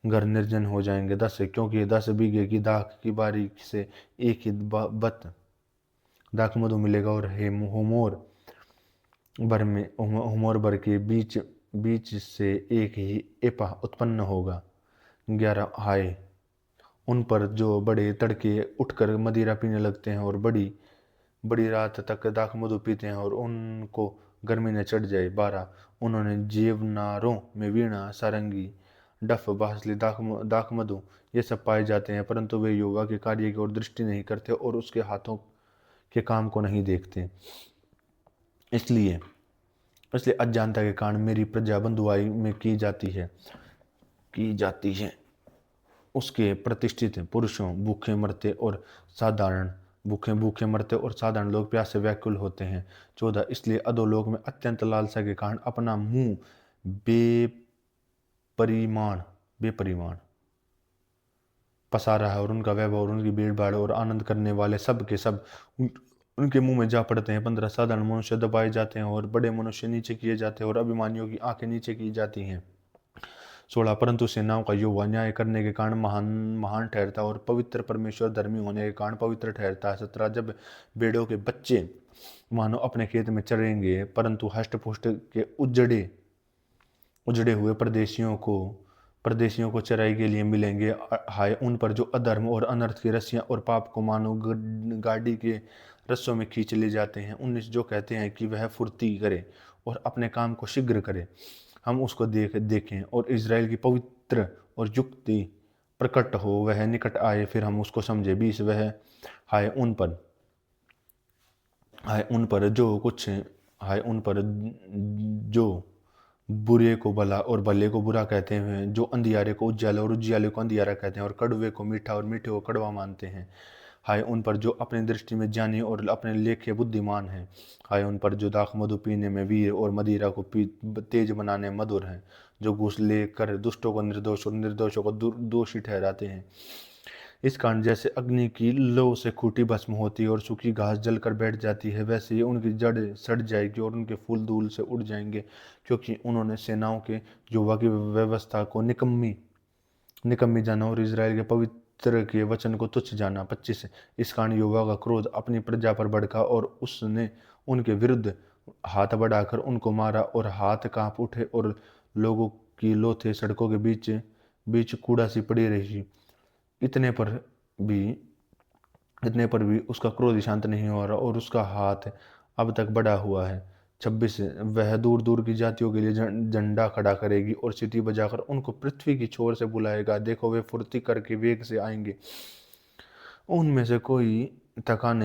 घर निर्जन हो जाएंगे। 10 क्योंकि 10 बीघे की दाख की बारी से एक ही बत दाख मधु मिलेगा और हुमोर भर के बीच बीच से एक ही एपा उत्पन्न होगा। 11 हाय उन पर जो बड़े तड़के उठकर मदिरा पीने लगते हैं और बड़ी बड़ी रात तक दाख मधु पीते हैं और उनको गर्मी न चढ़ जाए। 12 उन्होंने जीवनारों में वीणा, सारंगी, डफ, बांसुरी, दाख मधु ये सब पाए जाते हैं, परंतु वे युवा के कार्य की ओर दृष्टि नहीं करते और उसके हाथों के काम को नहीं देखते। इसलिए इसलिए अज्ञानता के कारण मेरी प्रजा बंधुआई में की जाती है। उसके प्रतिष्ठित पुरुषों भूखे भूखे मरते और साधारण लोग प्यास से व्याकुल होते हैं। 14 इसलिए अधोलोक में अत्यंत लालसा के कारण अपना मुंह बेपरिमाण पसारा है और उनका वैभव और उनकी भीड़ भाड़ और आनंद करने वाले सब के सब उनके मुंह में जा पड़ते हैं। 15 साधारण मनुष्य दबाए जाते हैं और बड़े मनुष्य नीचे किए जाते हैं और अभिमानियों की आंखें नीचे की जाती हैं। 16 परंतु सेनाओं का युवा न्याय करने के कारण महान ठहरता और पवित्र परमेश्वर धर्मी होने के कारण पवित्र ठहरता है। 17 जब भेड़ों के बच्चे मानो अपने खेत में चरेंगे, परंतु हष्ट पुष्ट के उजड़े हुए परदेशियों को चराई के लिए मिलेंगे। हाय उन पर जो अधर्म और अनर्थ की रस्सियां और पाप को मानो गाड़ी के रस्सों में खींच ले जाते हैं। 19 जो कहते हैं कि वह फुर्ती करे और अपने काम को शीघ्र करे, हम उसको देखें और इज़राइल की पवित्र और युक्ति प्रकट हो, वह निकट आए, फिर हम उसको समझे। 20 वह हाय उन पर जो बुरे को भला और भले को बुरा कहते हैं, जो अंधियारे को उज्जाले और उज्जाले को अंधियारा कहते हैं और कड़वे को मीठा और मीठे को कड़वा मानते हैं। हाय उन पर जो अपनी दृष्टि में ज्ञानी और अपने लेखे बुद्धिमान हैं। हाय उन पर जो दाख मधु पीने में वीर और मदिरा को तेज बनाने मधुर हैं, जो घूस लेकर दुष्टों को निर्दोष और निर्दोषों को दोषी ठहराते हैं। इस कारण जैसे अग्नि की लौ से खूंटी भस्म होती है और सूखी घास जलकर बैठ जाती है, वैसे ही उनकी जड़ सड़ जाएगी और उनके फूल धूल से उड़ जाएंगे, क्योंकि उन्होंने सेनाओं के युवा की व्यवस्था को निकम्मी जाना और इज़राइल के पवित्र के वचन को तुच्छ जाना। 25 इस कारण युवा का क्रोध अपनी प्रजा पर भड़का और उसने उनके विरुद्ध हाथ बढ़ाकर उनको मारा और हाथ कांप उठे और लोगों की लोथे सड़कों के बीच बीच कूड़ा सी पड़ी रही। इतने पर भी उसका क्रोध शांत नहीं हो रहा और उसका हाथ अब तक बढ़ा हुआ है। 26 वह दूर दूर की जातियों के लिए झंडा खड़ा करेगी और सीटी बजाकर उनको पृथ्वी की छोर से बुलाएगा। देखो वे फुर्ती करके वेग से आएंगे, उनमें से कोई थका न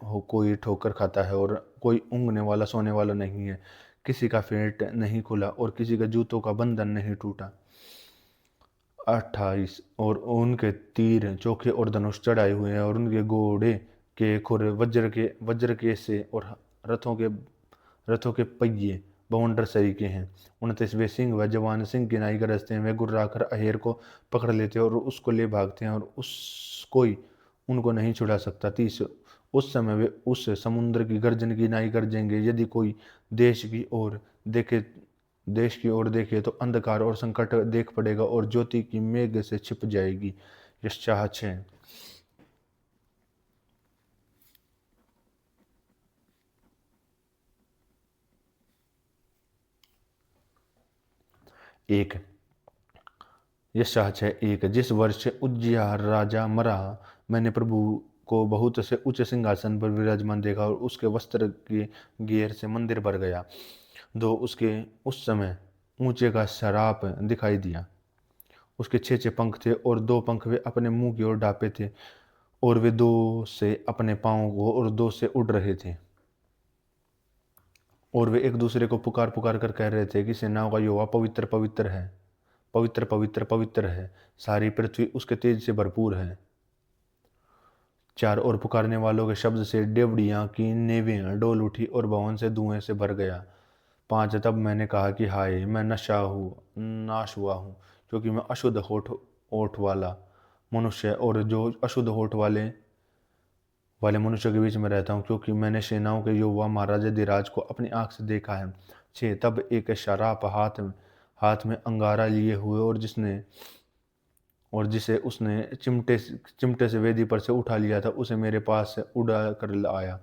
हो, कोई ठोकर खाता है और कोई ऊँघने वाला सोने वाला नहीं है, किसी का पेट नहीं खुला और किसी का जूतों का बंधन नहीं टूटा। 28 और उनके तीर चोखे और धनुष चढ़ाए हुए हैं और उनके घोड़े के खुर वज्र के से और रथों के पहिए बवंडर सरी के हैं। 29 वे सिंह व जवान सिंह की नाई गरजते हैं, वे गुर्राकर अहेर को पकड़ लेते हैं और उसको ले भागते हैं और कोई उनको नहीं छुड़ा सकता। 30 उस समय वे उस समुद्र की गर्जन की नाई गरजेंगे। यदि कोई देश की ओर देखे तो अंधकार और संकट देख पड़ेगा और ज्योति की मेघ से छिप जाएगी। यशायाह 6 1 यशायाह 6:1 जिस वर्ष उज्जियाह राजा मरा, मैंने प्रभु को बहुत से उच्च सिंहासन पर विराजमान देखा और उसके वस्त्र के घेर से मंदिर भर गया। 2 उसके उस समय ऊंचे का शराप दिखाई दिया, उसके 6 पंख थे और 2 पंख वे अपने मुंह की ओर ढापे थे और वे 2 से अपने पांवों को और 2 से उड़ रहे थे और वे एक दूसरे को पुकार पुकार कर कह रहे थे कि सेनाओं का यहोवा पवित्र पवित्र है, पवित्र पवित्र पवित्र है, सारी पृथ्वी उसके तेज से भरपूर है। 4 और पुकारने वालों के शब्द से डेवढ़ियां की नेवें डोल उठी और भवन से धुएं से भर गया। 5 तब मैंने कहा कि हाय मैं नाश हुआ हूँ, क्योंकि मैं अशुद्ध होठ वाला मनुष्य और जो अशुद्ध होठ वाले वाले मनुष्यों के बीच में रहता हूँ, क्योंकि मैंने सेनाओं के यहोवा महाराजा धीराज को अपनी आंख से देखा है। 6 तब एक शराब हाथ में अंगारा लिए हुए और जिसे उसने चिमटे से वेदी पर से उठा लिया था, उसे मेरे पास से उड़ा कर आया।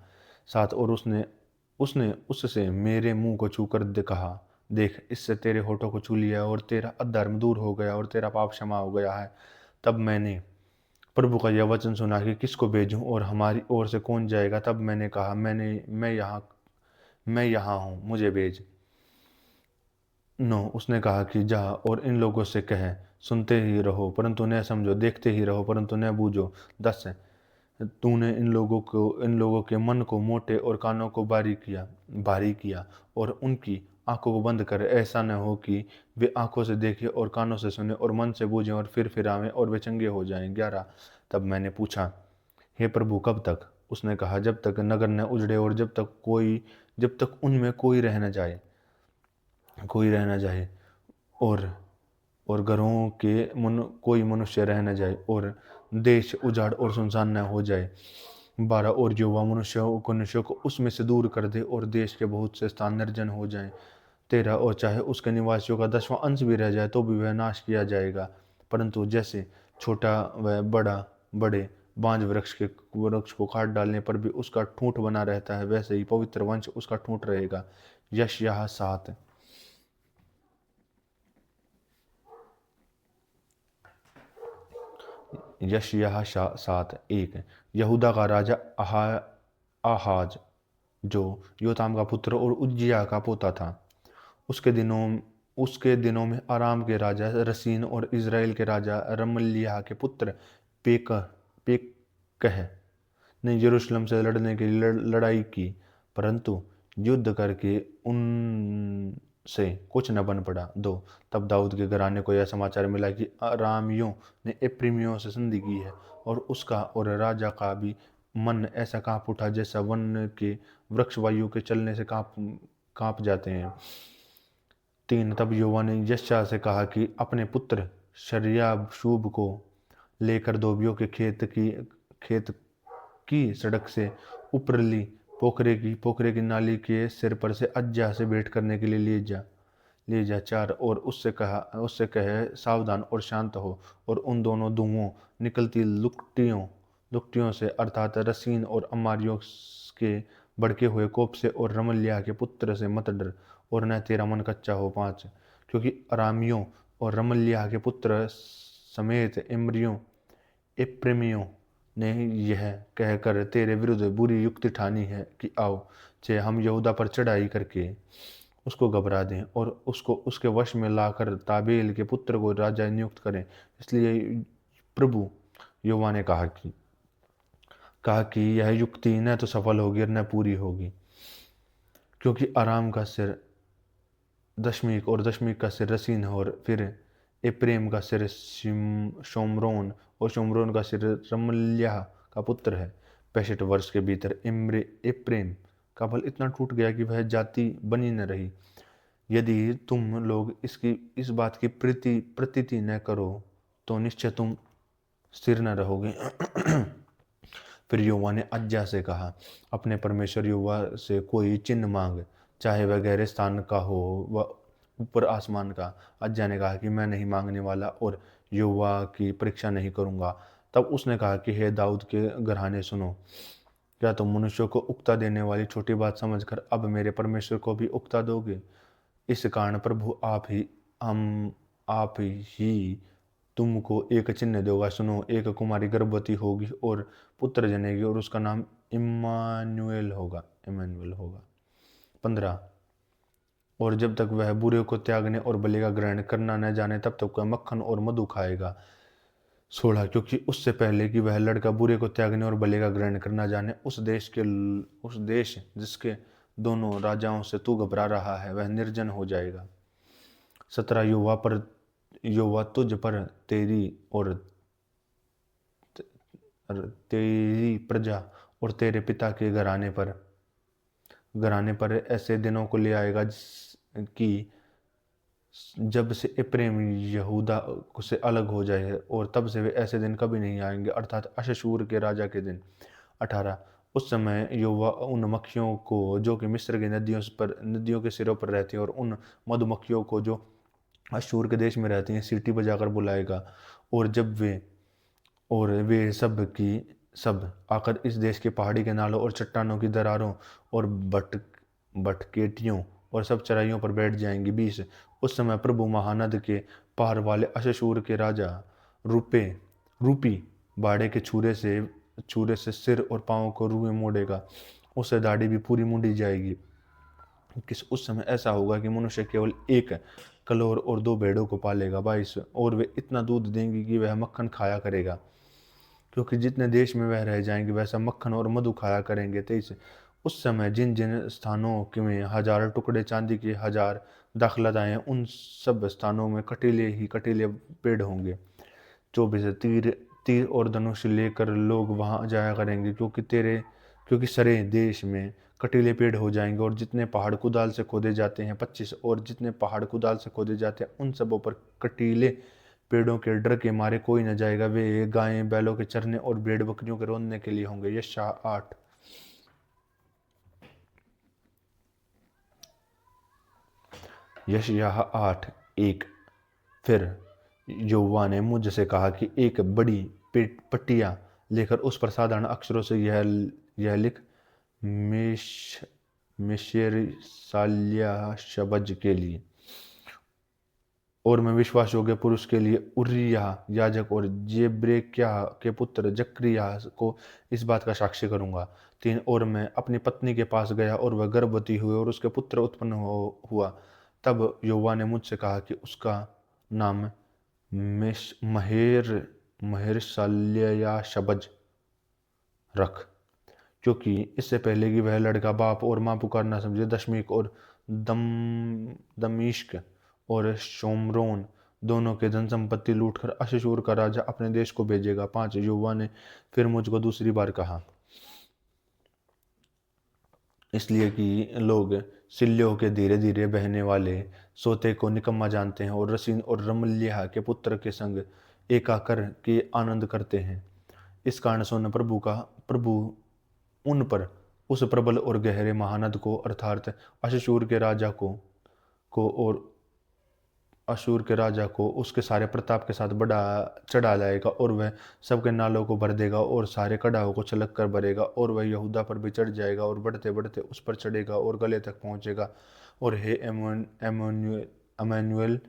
7 और उसने उसने उससे मेरे मुंह को छू कर कहा, देख, इससे तेरे होठों को छू लिया और तेरा अधर्म दूर हो गया और तेरा पाप क्षमा हो गया है। तब मैंने प्रभु का यह वचन सुना कि किसको भेजूं और हमारी ओर से कौन जाएगा। तब मैंने कहा, मैं यहाँ हूँ, मुझे भेज। 9 उसने कहा कि जा और इन लोगों से कह, सुनते ही रहो परंतु न समझो, देखते ही रहो परंतु न बूझो। 10 तूने इन लोगों के मन को मोटे और कानों को भारी किया और उनकी आंखों को बंद कर, ऐसा न हो कि वे आंखों से देखें और कानों से सुने और मन से बूझें और फिर आवें और वे चंगे हो जाएं। 11 तब मैंने पूछा, हे प्रभु, कब तक? उसने कहा, जब तक नगर न उजड़े और जब तक उनमें कोई रह न जाए और घरों के कोई मनुष्य रह न जाए और देश उजाड़ और सुनसान न हो जाए। 12 और युवा मनुष्यों को उसमें से दूर कर दे और देश के बहुत से स्थान निर्जन हो जाएं। 13 और चाहे उसके निवासियों का 10वां अंश भी रह जाए तो भी वह नाश किया जाएगा, परंतु जैसे छोटा व बड़े बांज वृक्ष को काट डालने पर भी उसका ठूंठ बना रहता है, वैसे ही पवित्र वंश उसका ठूंठ रहेगा। यशायाह 7 1 यहूदा का राजा आहाज, जो योताम का पुत्र और उज्जियाह का पोता था, उसके दिनों में अराम के राजा रसीन और इज़राइल के राजा रमल्याह के पुत्र पेकह ने यरूशलेम से लड़ने के लिए लड़ाई की, परंतु युद्ध करके उनसे कुछ न बन पड़ा। 2 तब दाऊद के घराने को यह समाचार मिला कि अरामियों ने एप्रैमियों से संधि की है और उसका और राजा का भी मन ऐसा कांप उठा जैसा वन के वृक्ष वायु के चलने से कांप जाते हैं। 3 तब यहोवा ने यशायाह से कहा कि अपने पुत्र शर्याशूब को लेकर धोबियों के खेत की सड़क से उपरली पोखरे की नाली के सिर पर से अज्जा से भेंट करने के लिए ले जा। 4 और उससे कहे, सावधान और शांत हो और उन दोनों धुओं निकलती लुकटियों से अर्थात रसीन और अमारियों के भड़के हुए कोप से और रमल्याह के पुत्र से मत डर और न तेरा मन कच्चा हो। 5 क्योंकि अरामियों और रमल्याह के पुत्र समेत एप्रैमियों ने यह कहकर तेरे विरुद्ध बुरी युक्ति ठानी है कि आओ, चे हम यहूदा पर चढ़ाई करके उसको घबरा दें और उसको उसके वश में लाकर ताबेल के पुत्र को राजा नियुक्त करें। इसलिए प्रभु यहोवा ने कहा कि यह युक्ति न तो सफल होगी और न पूरी होगी, क्योंकि आराम का सिर दशमीक और दशमीक का सिर रसीन और फिर एप्रेम का सिर शोमरोन और शोमरोन का सिर रमल्याह का पुत्र है। 65 वर्ष के भीतर एप्रेम का बल इतना टूट गया कि वह जाति बनी न रही। यदि तुम लोग इस बात की प्रतीति न करो तो निश्चय तुम स्थिर न रहोगे। फिर यहोवा ने अज्जा से कहा, अपने परमेश्वर यहोवा से कोई चिन्ह मांग, चाहे वह गहरे स्थान का हो व ऊपर आसमान का। अज्जा ने कहा कि मैं नहीं मांगने वाला और यहोवा की परीक्षा नहीं करूंगा। तब उसने कहा कि हे दाऊद के घराने, सुनो, क्या तुम मनुष्यों को उकता देने वाली छोटी बात समझकर अब मेरे परमेश्वर को भी उकता दोगे? इस कारण प्रभु आप ही तुमको एक चिन्ह देगा। सुनो, एक कुमारी गर्भवती होगी और पुत्र जनेगी और उसका नाम इम्मानुएल होगा। 15 और जब तक वह बुरे को त्यागने और बलि का ग्रहण करना न जाने तब तक वह मक्खन और मधु खाएगा। 16 क्योंकि उससे पहले कि वह लड़का बुरे को त्यागने और बलि का ग्रहण करना जाने, उस देश जिसके दोनों राजाओं से तू घबरा रहा है वह निर्जन हो जाएगा। 17 यहोवा तुझ पर तेरी प्रजा और तेरे पिता के घराने पर ऐसे दिनों को ले आएगा कि जब से एप्रैम यहूदा से अलग हो जाए, और तब से वे ऐसे दिन कभी नहीं आएंगे, अर्थात अशशूर के राजा के दिन। 18 उस समय यहोवा उन मक्खियों को जो कि मिस्र की नदियों के सिरों पर रहती हैं, और उन मधुमक्खियों को जो अशूर के देश में रहती हैं, सीटी बजाकर बुलाएगा। और जब वे सब की सब आकर इस देश के पहाड़ी के नालों और चट्टानों की दरारों और भटकेटियों और सब चराइयों पर बैठ जाएंगी। 20 उस समय प्रभु महानद के पार वाले अशशूर के राजा रूपी बाड़े के छुरे से सिर और पाँव को रुएं मोड़ेगा, उससे दाढ़ी भी पूरी मुंडी जाएगी। उस समय ऐसा होगा कि मनुष्य केवल एक कलोर और 2 भेड़ों को पालेगा। 22 और वे इतना दूध देंगी कि वह मक्खन खाया करेगा, क्योंकि जितने देश में वह रह जाएंगे वैसा मक्खन और मधु खाया करेंगे। 23 उस समय जिन जिन स्थानों में 1000 टुकड़े चांदी के 1000 दाखलताएं, उन सब स्थानों में कटीले ही कटीले पेड़ होंगे। 24 तीर तीर और धनुष लेकर लोग वहां जाया करेंगे, क्योंकि सरे देश में कटीले पेड़ हो जाएंगे, और जितने पहाड़ कुदाल से खोदे जाते हैं। 25 और जितने पहाड़ कुदाल से खोदे जाते हैं उन सबों पर कटीले पेड़ों के डर के मारे कोई न जाएगा, वे गायें बैलों के चरने और भेड़ बकरियों के रोंदने के लिए होंगे। यशायाह 8 1 फिर यहोवा ने मुझसे कहा कि एक बड़ी पटिया लेकर उस पर साधारण अक्षरों से यह लिख, मेशेर शबज के लिए, और मैं विश्वास योग्य पुरुष के लिए उरिय्याह याजक और जेब्रेक्याह के पुत्र जकरियाह को इस बात का साक्षी करूंगा। 3 और मैं अपनी पत्नी के पास गया और वह गर्भवती हुई और उसके पुत्र उत्पन्न हुआ। तब यहोवा ने मुझसे कहा कि उसका नाम महेर्शालायाशबज रख, क्योंकि इससे पहले कि वह लड़का बाप और माँ पुकारना समझे, दशमीक और दमिश्क और शोम्रोन दोनों के धन संपत्ति लूटकर अशशूर का राजा अपने देश को भेजेगा। 5 यहोवा ने फिर मुझको दूसरी बार कहा, इसलिए कि लोग सिल्यों के धीरे धीरे बहने वाले सोते को निकम्मा जानते हैं, और रसीन और रमल्याह के पुत्र के संग एका कर के आनंद करते हैं। इस कारण से प्रभु उन पर उस प्रबल और गहरे महानद को, अर्थात अशशूर के राजा को उसके सारे प्रताप के साथ बड़ा चढ़ा लाएगा, और वह सबके नालों को भर देगा और सारे कड़ाहों को छलक कर भरेगा, और वह यहूदा पर भी चढ़ जाएगा और बढ़ते बढ़ते उस पर चढ़ेगा और गले तक पहुंचेगा। और हे अमैनुएल,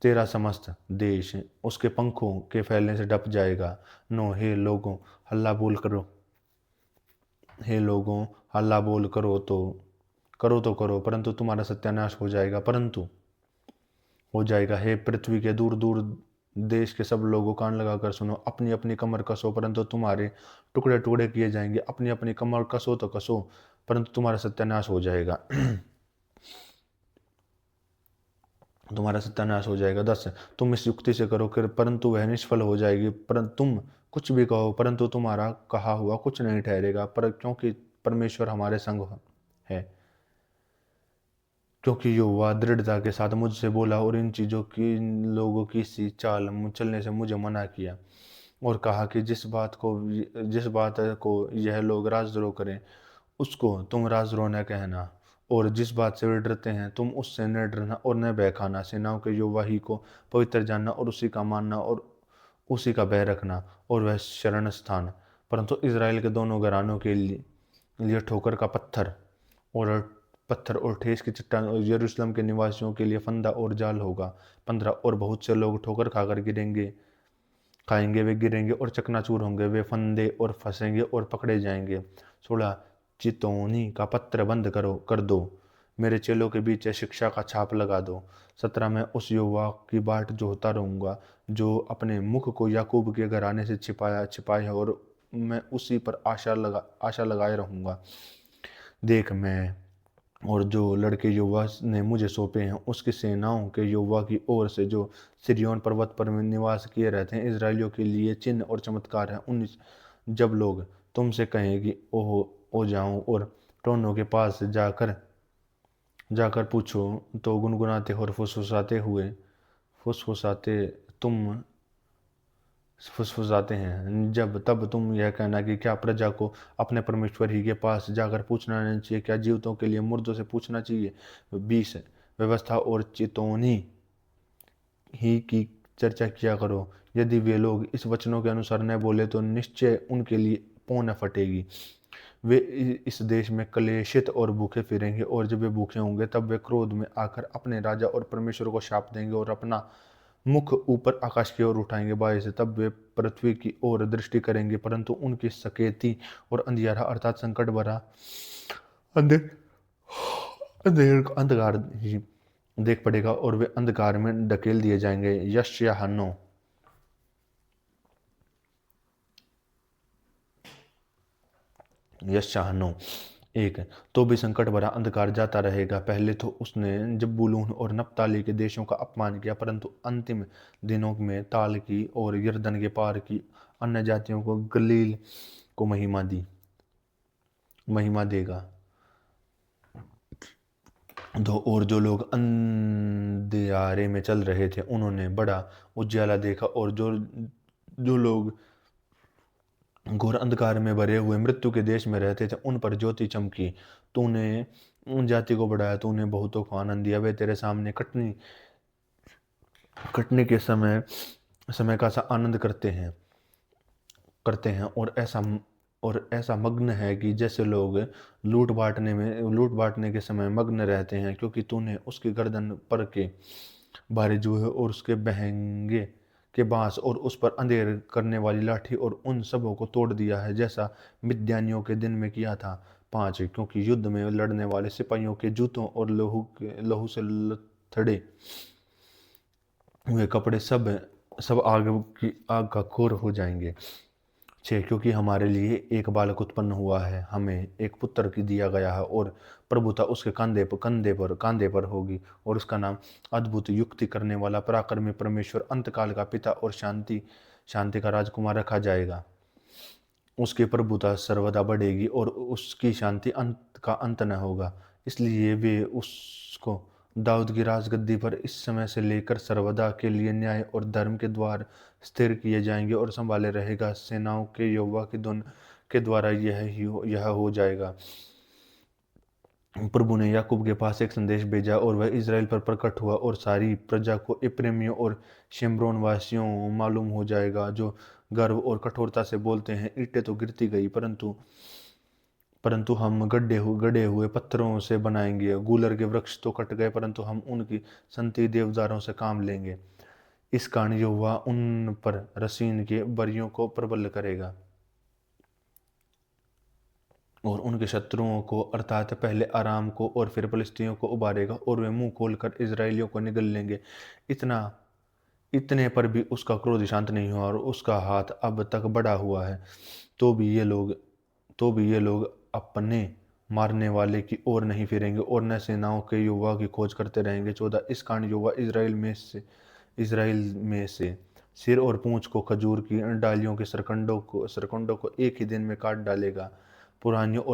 तेरा समस्त देश उसके पंखों के फैलने से ढप जाएगा। 9 हे लोगों हल्ला बोल करो तो करो, परंतु तुम्हारा सत्यानाश हो जाएगा। हे पृथ्वी के दूर दूर देश के सब लोगों, कान लगाकर सुनो। अपनी अपनी कमर कसो, परंतु तुम्हारे टुकड़े टुकड़े किए जाएंगे। अपनी अपनी कमर कसो तो कसो, परंतु तुम्हारा सत्यानाश हो जाएगा। तुम्हारा सत्यानाश हो जाएगा। 10 तुम इस युक्ति से करो परंतु वह निष्फल हो जाएगी। परंतु तुम कुछ भी कहो, परंतु तुम्हारा कहा हुआ कुछ नहीं ठहरेगा, पर क्योंकि परमेश्वर हमारे संग है। क्योंकि यहोवा दृढ़ता के साथ मुझसे बोला और इन लोगों की सी चाल चलने से मुझे मना किया, और कहा कि जिस बात को यह लोग राजद्रोह करें उसको तुम राजद्रोह न कहना, और जिस बात से वे डरते हैं तुम उससे न डरना और न भय खाना। सेनाओं के यहोवा ही को पवित्र जानना और उसी का मानना और उसी का भय रखना, और वह शरण स्थान। परंतु इज़राइल के दोनों घरानों के लिए ठोकर का पत्थर और ठेस की चट्टान, और यरूशलेम के निवासियों के लिए फंदा और जाल होगा। 15 और बहुत से लोग ठोकर खाकर खाएंगे, वे गिरेंगे और चकनाचूर होंगे, वे फंदे और फंसेंगे और पकड़े जाएंगे। 16 चितौनी का पत्र बंद कर दो, मेरे चेलों के बीच शिक्षा का छाप लगा दो। 17 मैं उस यहोवा की बाट जोहता रहूँगा जो अपने मुख को याकूब के घराने से छिपाया, और मैं उसी पर आशा लगाए रहूँगा। देख, मैं और जो लड़के यहोवा ने मुझे सौंपे हैं उसकी सेनाओं के यहोवा की ओर से, जो सिर्योन पर्वत पर निवास किए रहते हैं, इजराइलियों के लिए चिन्ह और चमत्कार है। 19 जब लोग तुमसे कहें कि ओ जाऊं और टोनों के पास जाकर जाकर पूछो तो गुनगुनाते और फुसफुसाते तुम फुसफुसाते हैं। जब तब तुम यह कहना कि क्या प्रजा को अपने परमेश्वर ही के पास जाकर पूछना नहीं चाहिए, क्या जीवितों के लिए मुर्दों से पूछना चाहिए। 20 व्यवस्था और चेतावनी ही की चर्चा किया करो। यदि वे लोग इस वचनों के अनुसार न बोले तो निश्चय उनके लिए पौ न फटेगी। वे इस देश में क्लेशित और भूखे फिरेंगे, और जब वे भूखे होंगे तब वे क्रोध में आकर अपने राजा और परमेश्वर को शाप देंगे और अपना मुख ऊपर आकाश की ओर उठाएंगे। 22 तब वे पृथ्वी की ओर दृष्टि करेंगे, परंतु उनकी सकेती और अंधियारा अर्थात संकट भरा अंधेर अंधकार ही देख पड़ेगा, और वे अंधकार में ढकेल दिए जाएंगे। यशायाह 9। यशायाह 9 1। तो भी संकट भरा अंधकार जाता रहेगा। पहले तो उसने जबूलून और नप्ताली के देशों का अपमान किया, परंतु अंतिम दिनों में ताल की और यरदन के पार की अन्य जातियों को गलील को महिमा देगा। और जो लोग अंधियारे में चल रहे थे उन्होंने बड़ा उजियाला देखा, और जो लोग घोर अंधकार में भरे हुए मृत्यु के देश में रहते थे उन पर ज्योति चमकी। तूने उन जाति को बढ़ाया, तूने बहुतों को आनंद दिया। वे तेरे सामने कटने के समय का सा आनंद करते हैं और ऐसा मग्न है कि जैसे लोग लूट बांटने के समय मग्न रहते हैं, क्योंकि तूने उसकी गर्दन पर के भारे जूहे और उसके बहंगे के बांस और उस पर अंधेर करने वाली लाठी और उन सबों को तोड़ दिया है, जैसा मिद्यानियों के दिन में किया था। 5 क्योंकि युद्ध में लड़ने वाले सिपाहियों के जूतों और लहू से लथड़े हुए कपड़े सब सब आग का खोर हो जाएंगे। 6 क्योंकि हमारे लिए एक बालक उत्पन्न हुआ है, हमें एक पुत्र की दिया गया है, और प्रभुता उसके कांधे पर होगी, और उसका नाम अद्भुत, युक्ति करने वाला, पराक्रमी परमेश्वर, अंतकाल का पिता और शांति का राजकुमार रखा जाएगा। उसकी प्रभुता सर्वदा बढ़ेगी और उसकी शांति अंत न होगा। इसलिए वे उसको दाऊद की राजगद्दी पर इस समय से लेकर सर्वदा के लिए न्याय और धर्म के द्वार स्थिर किए जाएंगे और संभाले रहेगा। सेनाओं के यहोवा की धुन के द्वारा यह हो जाएगा। प्रभु ने याकूब के पास एक संदेश भेजा और वह इज़राइल पर प्रकट हुआ, और सारी प्रजा को इप्रेमियों और शिमरोन वासियों मालूम हो जाएगा, जो गर्व और कठोरता से बोलते हैं, ईंटें तो गिरती गई, परंतु हम गढ़े हुए पत्थरों से बनाएंगे। गूलर के वृक्ष तो कट गए, परंतु हम उनकी संति देवदारों से काम लेंगे। इस कारण यहोवा उन पर रसीन के बरियों को प्रबल करेगा और उनके शत्रुओं को अर्थात पहले आराम को और फिर फिलिस्तियों को उबारेगा, और वे मुंह खोलकर इजराइलियों को निगल लेंगे। इतने पर भी उसका क्रोध शांत नहीं हुआ और उसका हाथ अब तक बढ़ा हुआ है। तो भी ये लोग अपने मारने वाले की ओर नहीं फिरेंगे और न सेनाओं के यहोवा की खोज करते रहेंगे। 14 इस कारण यहोवा इजराइल में से सिर और पूंछ को खजूर की डालियों के सरकंडों को एक ही दिन में काट डालेगा। पुरानियों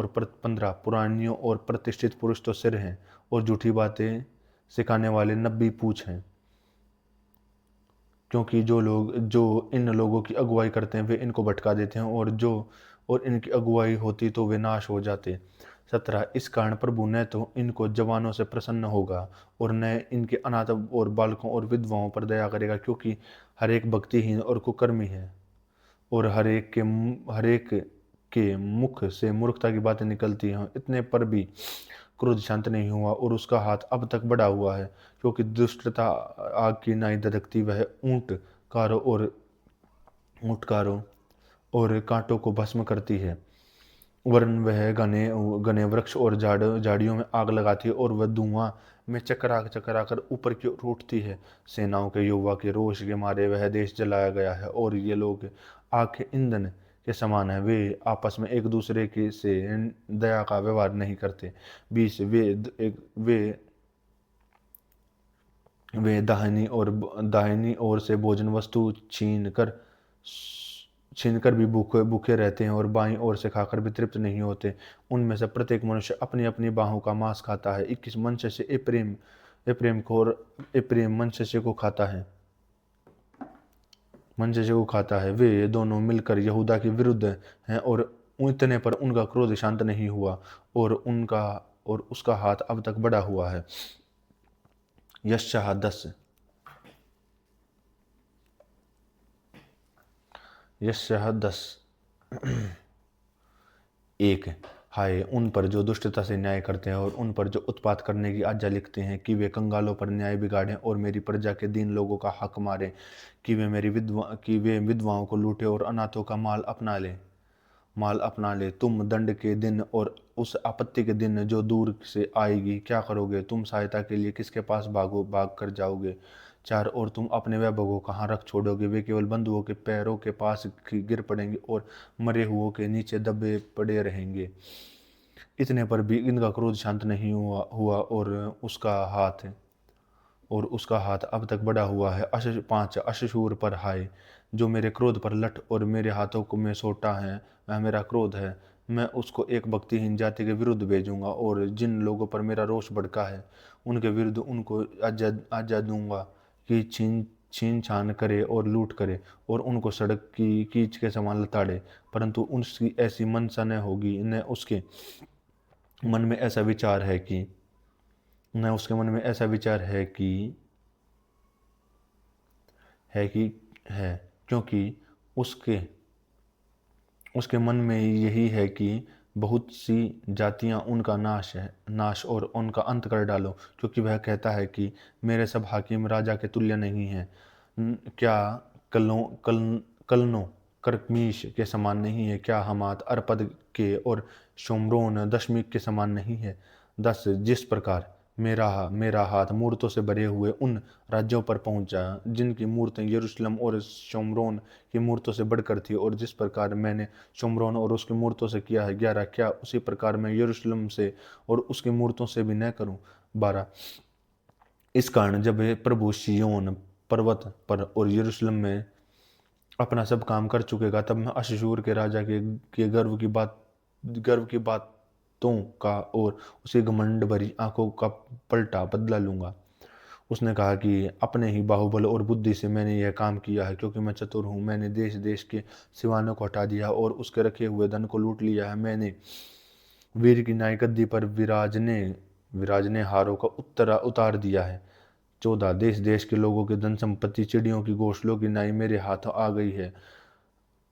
और प्रतिष्ठित पुरुष तो सिर हैं, और झूठी बातें सिखाने वाले नब्बी पूंछ हैं। क्योंकि जो इन लोगों की अगुवाई करते हैं वे इनको भटका देते हैं, और इनकी अगुवाई होती तो वे नाश हो जाते। 17 इस कारण प्रभु न तो इनको जवानों से प्रसन्न होगा और न इनके अनाथ और बालकों और विधवाओं पर दया करेगा, क्योंकि हर एक भक्तिहीन और कुकर्मी है, और हर एक के मुख से मूर्खता की बातें निकलती हैं। इतने पर भी क्रोध शांत नहीं हुआ और उसका हाथ अब तक बढ़ा हुआ है, क्योंकि दुष्टता आग की नाई धधकती, वह ऊंटकारों और कांटों को भस्म करती है, वरन वह घने घने वृक्ष और झाड़ियों में आग लगाती है, और वह धुआं में चकरा चकरा कर ऊपर की ओर उठती है। सेनाओं के यहोवा के रोष के मारे वह देश जलाया गया है, और ये लोग आग के ईंधन के समान है। वे आपस में एक दूसरे के से दया का व्यवहार नहीं करते। 20 वे दाहिनी ओर से भोजन वस्तु छीन कर छीनकर भी भूखे भूखे रहते हैं और बाईं ओर से खाकर भी तृप्त नहीं होते। उनमें से प्रत्येक मनुष्य अपनी अपनी बाहों का मांस खाता है। 21 मनुष्य से एप्रेम मनुष्य को खाता है, मनशेशे को खाता है। वे दोनों मिलकर यहूदा के विरुद्ध हैं और इतने पर उनका क्रोध शांत नहीं हुआ और उसका हाथ अब तक बढ़ा हुआ है। यशायाह 10 1। हाय उन पर जो दुष्टता से न्याय करते हैं और उन पर जो उत्पात करने की आज्ञा लिखते हैं, कि वे कंगालों पर न्याय बिगाड़ें और मेरी प्रजा के दीन लोगों का हक मारें, कि वे विधवाओं को लूटें और अनाथों का माल अपना ले। तुम दंड के दिन और उस आपत्ति के दिन जो दूर से आएगी क्या करोगे? तुम सहायता के लिए किसके पास भाग कर जाओगे? 4। और तुम अपने वैभव को कहाँ रख छोड़ोगे? वे केवल बंधुओं के पैरों के पास गिर पड़ेंगे और मरे हुओं के नीचे दबे पड़े रहेंगे। इतने पर भी इनका क्रोध शांत नहीं हुआ और उसका हाथ अब तक बढ़ा हुआ है। 5। अशशूर पर हाय, जो मेरे क्रोध पर लठ और मेरे हाथों को में सौंटा है, वह मेरा क्रोध है। मैं उसको एक भक्तिहीन जाति के विरुद्ध भेजूंगा और जिन लोगों पर मेरा रोष भड़का है उनके विरुद्ध उनको आज्ञा दूंगा कि छीन छान करे और लूट करे और उनको सड़क की कीच के समान लताड़े। परंतु उसकी ऐसी मनसा न होगी, न उसके मन में ऐसा विचार है कि है, क्योंकि उसके मन में यही है कि बहुत सी जातियां उनका नाश और उनका अंत कर डालो, क्योंकि वह कहता है कि मेरे सब हाकिम राजा के तुल्य नहीं हैं। क्या कलनो कर्कमीश के समान नहीं है? क्या हमात अर्पद के और शोमरोन दशमीक के समान नहीं है? 10। जिस प्रकार मेरा हाथ मूर्तों से भरे हुए उन राज्यों पर पहुंचा जिनकी मूर्तें यरूशलेम और शोमरोन की मूर्तों से बढ़कर थी, और जिस प्रकार मैंने शोमरोन और उसकी मूर्तों से किया है 11, क्या उसी प्रकार मैं यरूशलेम से और उसकी मूर्तों से भी न करूं? 12। इस कारण जब प्रभु सिय्योन पर्वत पर और यरूशलेम में अपना सब काम कर चुकेगा, तब मैं अश्शूर के राजा के गर्व की बातों का और उसकी घमंड भरी आंखों का पलटा बदला लूंगा। उसने कहा कि अपने ही बाहुबल और बुद्धि से मैंने यह काम किया है, क्योंकि मैं चतुर हूँ। मैंने देश देश के सिवानों को हटा दिया और उसके रखे हुए धन को लूट लिया है। मैंने वीर की न्याय गद्दी पर विराजने हारों का उतार दिया है। 14। देश देश के लोगों की धन संपत्ति, चिड़ियों की घोंसलों की नाई मेरे हाथों आ गई है।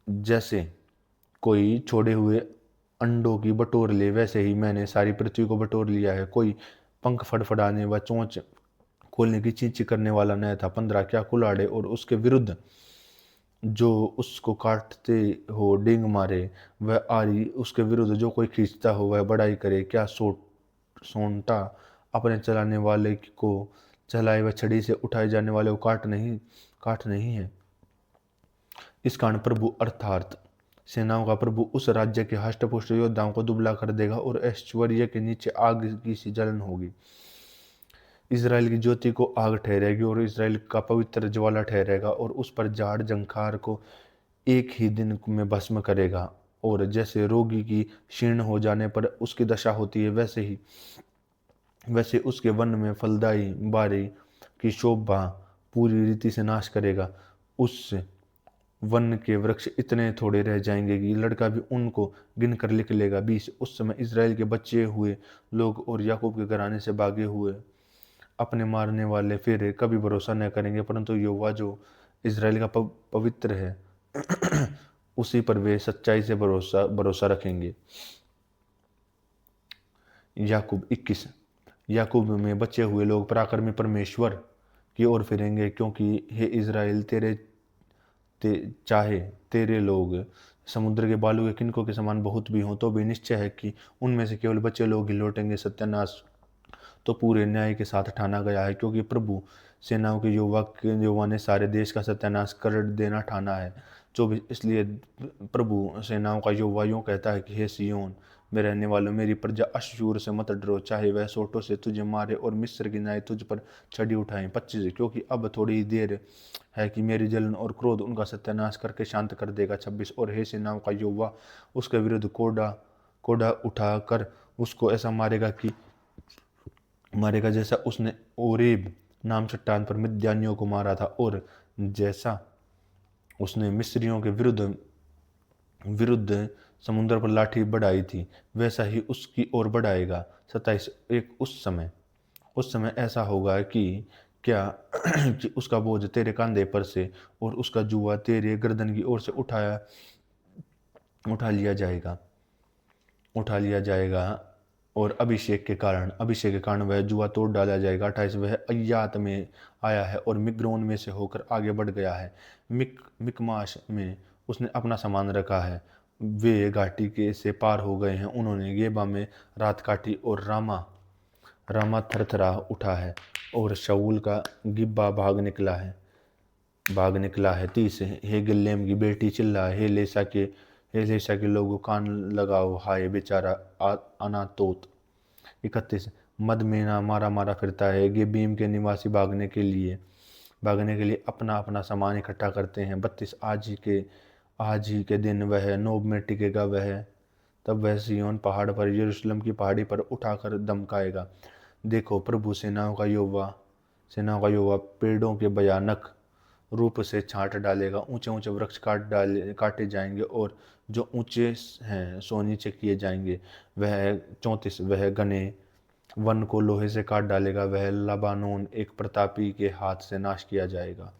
जैसे कोई छोड़े हुए अंडों की बटोर ले, वैसे ही मैंने सारी पृथ्वी को बटोर लिया है। कोई पंख फड़फड़ाने व चोंच खोलने की चींची करने वाला न था। 15। क्या कुल्हाड़े और उसके विरुद्ध जो उसको काटते हो डींग मारे, वह आरी उसके विरुद्ध जो कोई खींचता हो वह बड़ाई करे। क्या सोंटा अपने चलाने वाले को चलाए व छड़ी से उठाए जाने वाले को काट नहीं है? इस कारण प्रभु अर्थात सेनाओं का प्रभु उस राज्य के हष्टपुष्ट योद्धाओं को दुबला कर देगा और ऐश्वर्य के नीचे आग की सी जलन होगी। इज़राइल की ज्योति को आग ठहरेगी और इज़राइल का पवित्र ज्वाला ठहरेगा और उस पर झाड़ झंखार को एक ही दिन में भस्म करेगा। और जैसे रोगी की शीर्ण हो जाने पर उसकी दशा होती है, वैसे उसके वन में फलदाई बारी की शोभा पूरी रीति से नाश करेगा। उस वन के वृक्ष इतने थोड़े रह जाएंगे कि लड़का भी उनको गिन कर लिख लेगा। 20। उस समय इज़राइल के बचे हुए लोग और याकूब के घराने से भागे हुए अपने मारने वाले फिर कभी भरोसा न करेंगे, परंतु यहोवा जो इज़राइल का पवित्र है उसी पर वे सच्चाई से भरोसा रखेंगे। याकूब 21। याकूब में बचे हुए लोग पराक्रमी परमेश्वर की ओर फिरेंगे, क्योंकि हे इज़राइल चाहे तेरे लोग समुद्र के बालू के किनकों के समान बहुत भी हों, तो भी निश्चय है कि उनमें से केवल बच्चे लोग ही लौटेंगे। सत्यानाश तो पूरे न्याय के साथ ठाना गया है, क्योंकि प्रभु सेनाओं के यहोवा ने सारे देश का सत्यानाश कर देना ठाना है। 24। इसलिए प्रभु सेनाओं का यहोवा यूं कहता है कि हे सिय्योन, में रहने वालों, मेरी प्रजा अश्शूर से मत डरो, चाहे वह सोटों से तुझे मारे और मिस्र की नाई तुझ पर छड़ी उठाएं। 25 क्योंकि अब थोड़ी ही देर है कि मेरी जलन और क्रोध उनका सत्यानाश करके शांत कर देगा। 26 और हे सेनाओं का यहोवा उसके विरुद्ध कोड़ा कोड़ा उठाकर उसको ऐसा मारेगा जैसा उसने ओरेब नाम चट्टान पर मिद्यानियों को मारा था, और जैसा उसने मिस्रियों के विरुद्ध विरुद्ध समुद्र पर लाठी बढ़ाई थी, वैसा ही उसकी ओर बढ़ाएगा। 27 एक उस समय ऐसा होगा कि क्या कि उसका बोझ तेरे कंधे पर से और उसका जुआ तेरे गर्दन की ओर से उठा लिया जाएगा उठा लिया जाएगा और अभिषेक के कारण वह जुआ तोड़ डाला जाएगा। 28 वह अय्यात में आया है और मिग्रोन में से होकर आगे बढ़ गया है। मिकमाश में उसने अपना सामान रखा है। वे घाटी के से पार हो गए हैं। उन्होंने गेबा में रात काटी और रामा रामा थरथरा उठा है और शाऊल का गिब्बा भाग निकला है। 30 हे गिल्लेम की बेटी चिल्ला, हे लेशा के लोगों कान लगाओ, हाय बेचारा अनातोत। 31 मदमेना मारा मारा फिरता है। गेबीम के निवासी भागने के लिए अपना अपना सामान इकट्ठा करते हैं। 32 आज ही के दिन वह नोब में टिकेगा, वह तब वह सिय्योन पहाड़ पर यरूशलेम की पहाड़ी पर उठाकर दमकाएगा। देखो प्रभु सेनाओं का यहोवा पेड़ों के भयानक रूप से छांट डालेगा। ऊंचे ऊंचे वृक्ष काटे जाएंगे और जो ऊंचे हैं सो नीचे किए जाएंगे। वह 34 वह घने वन को लोहे से काट डालेगा, वह लबानोन एक प्रतापी के हाथ से नाश किया जाएगा।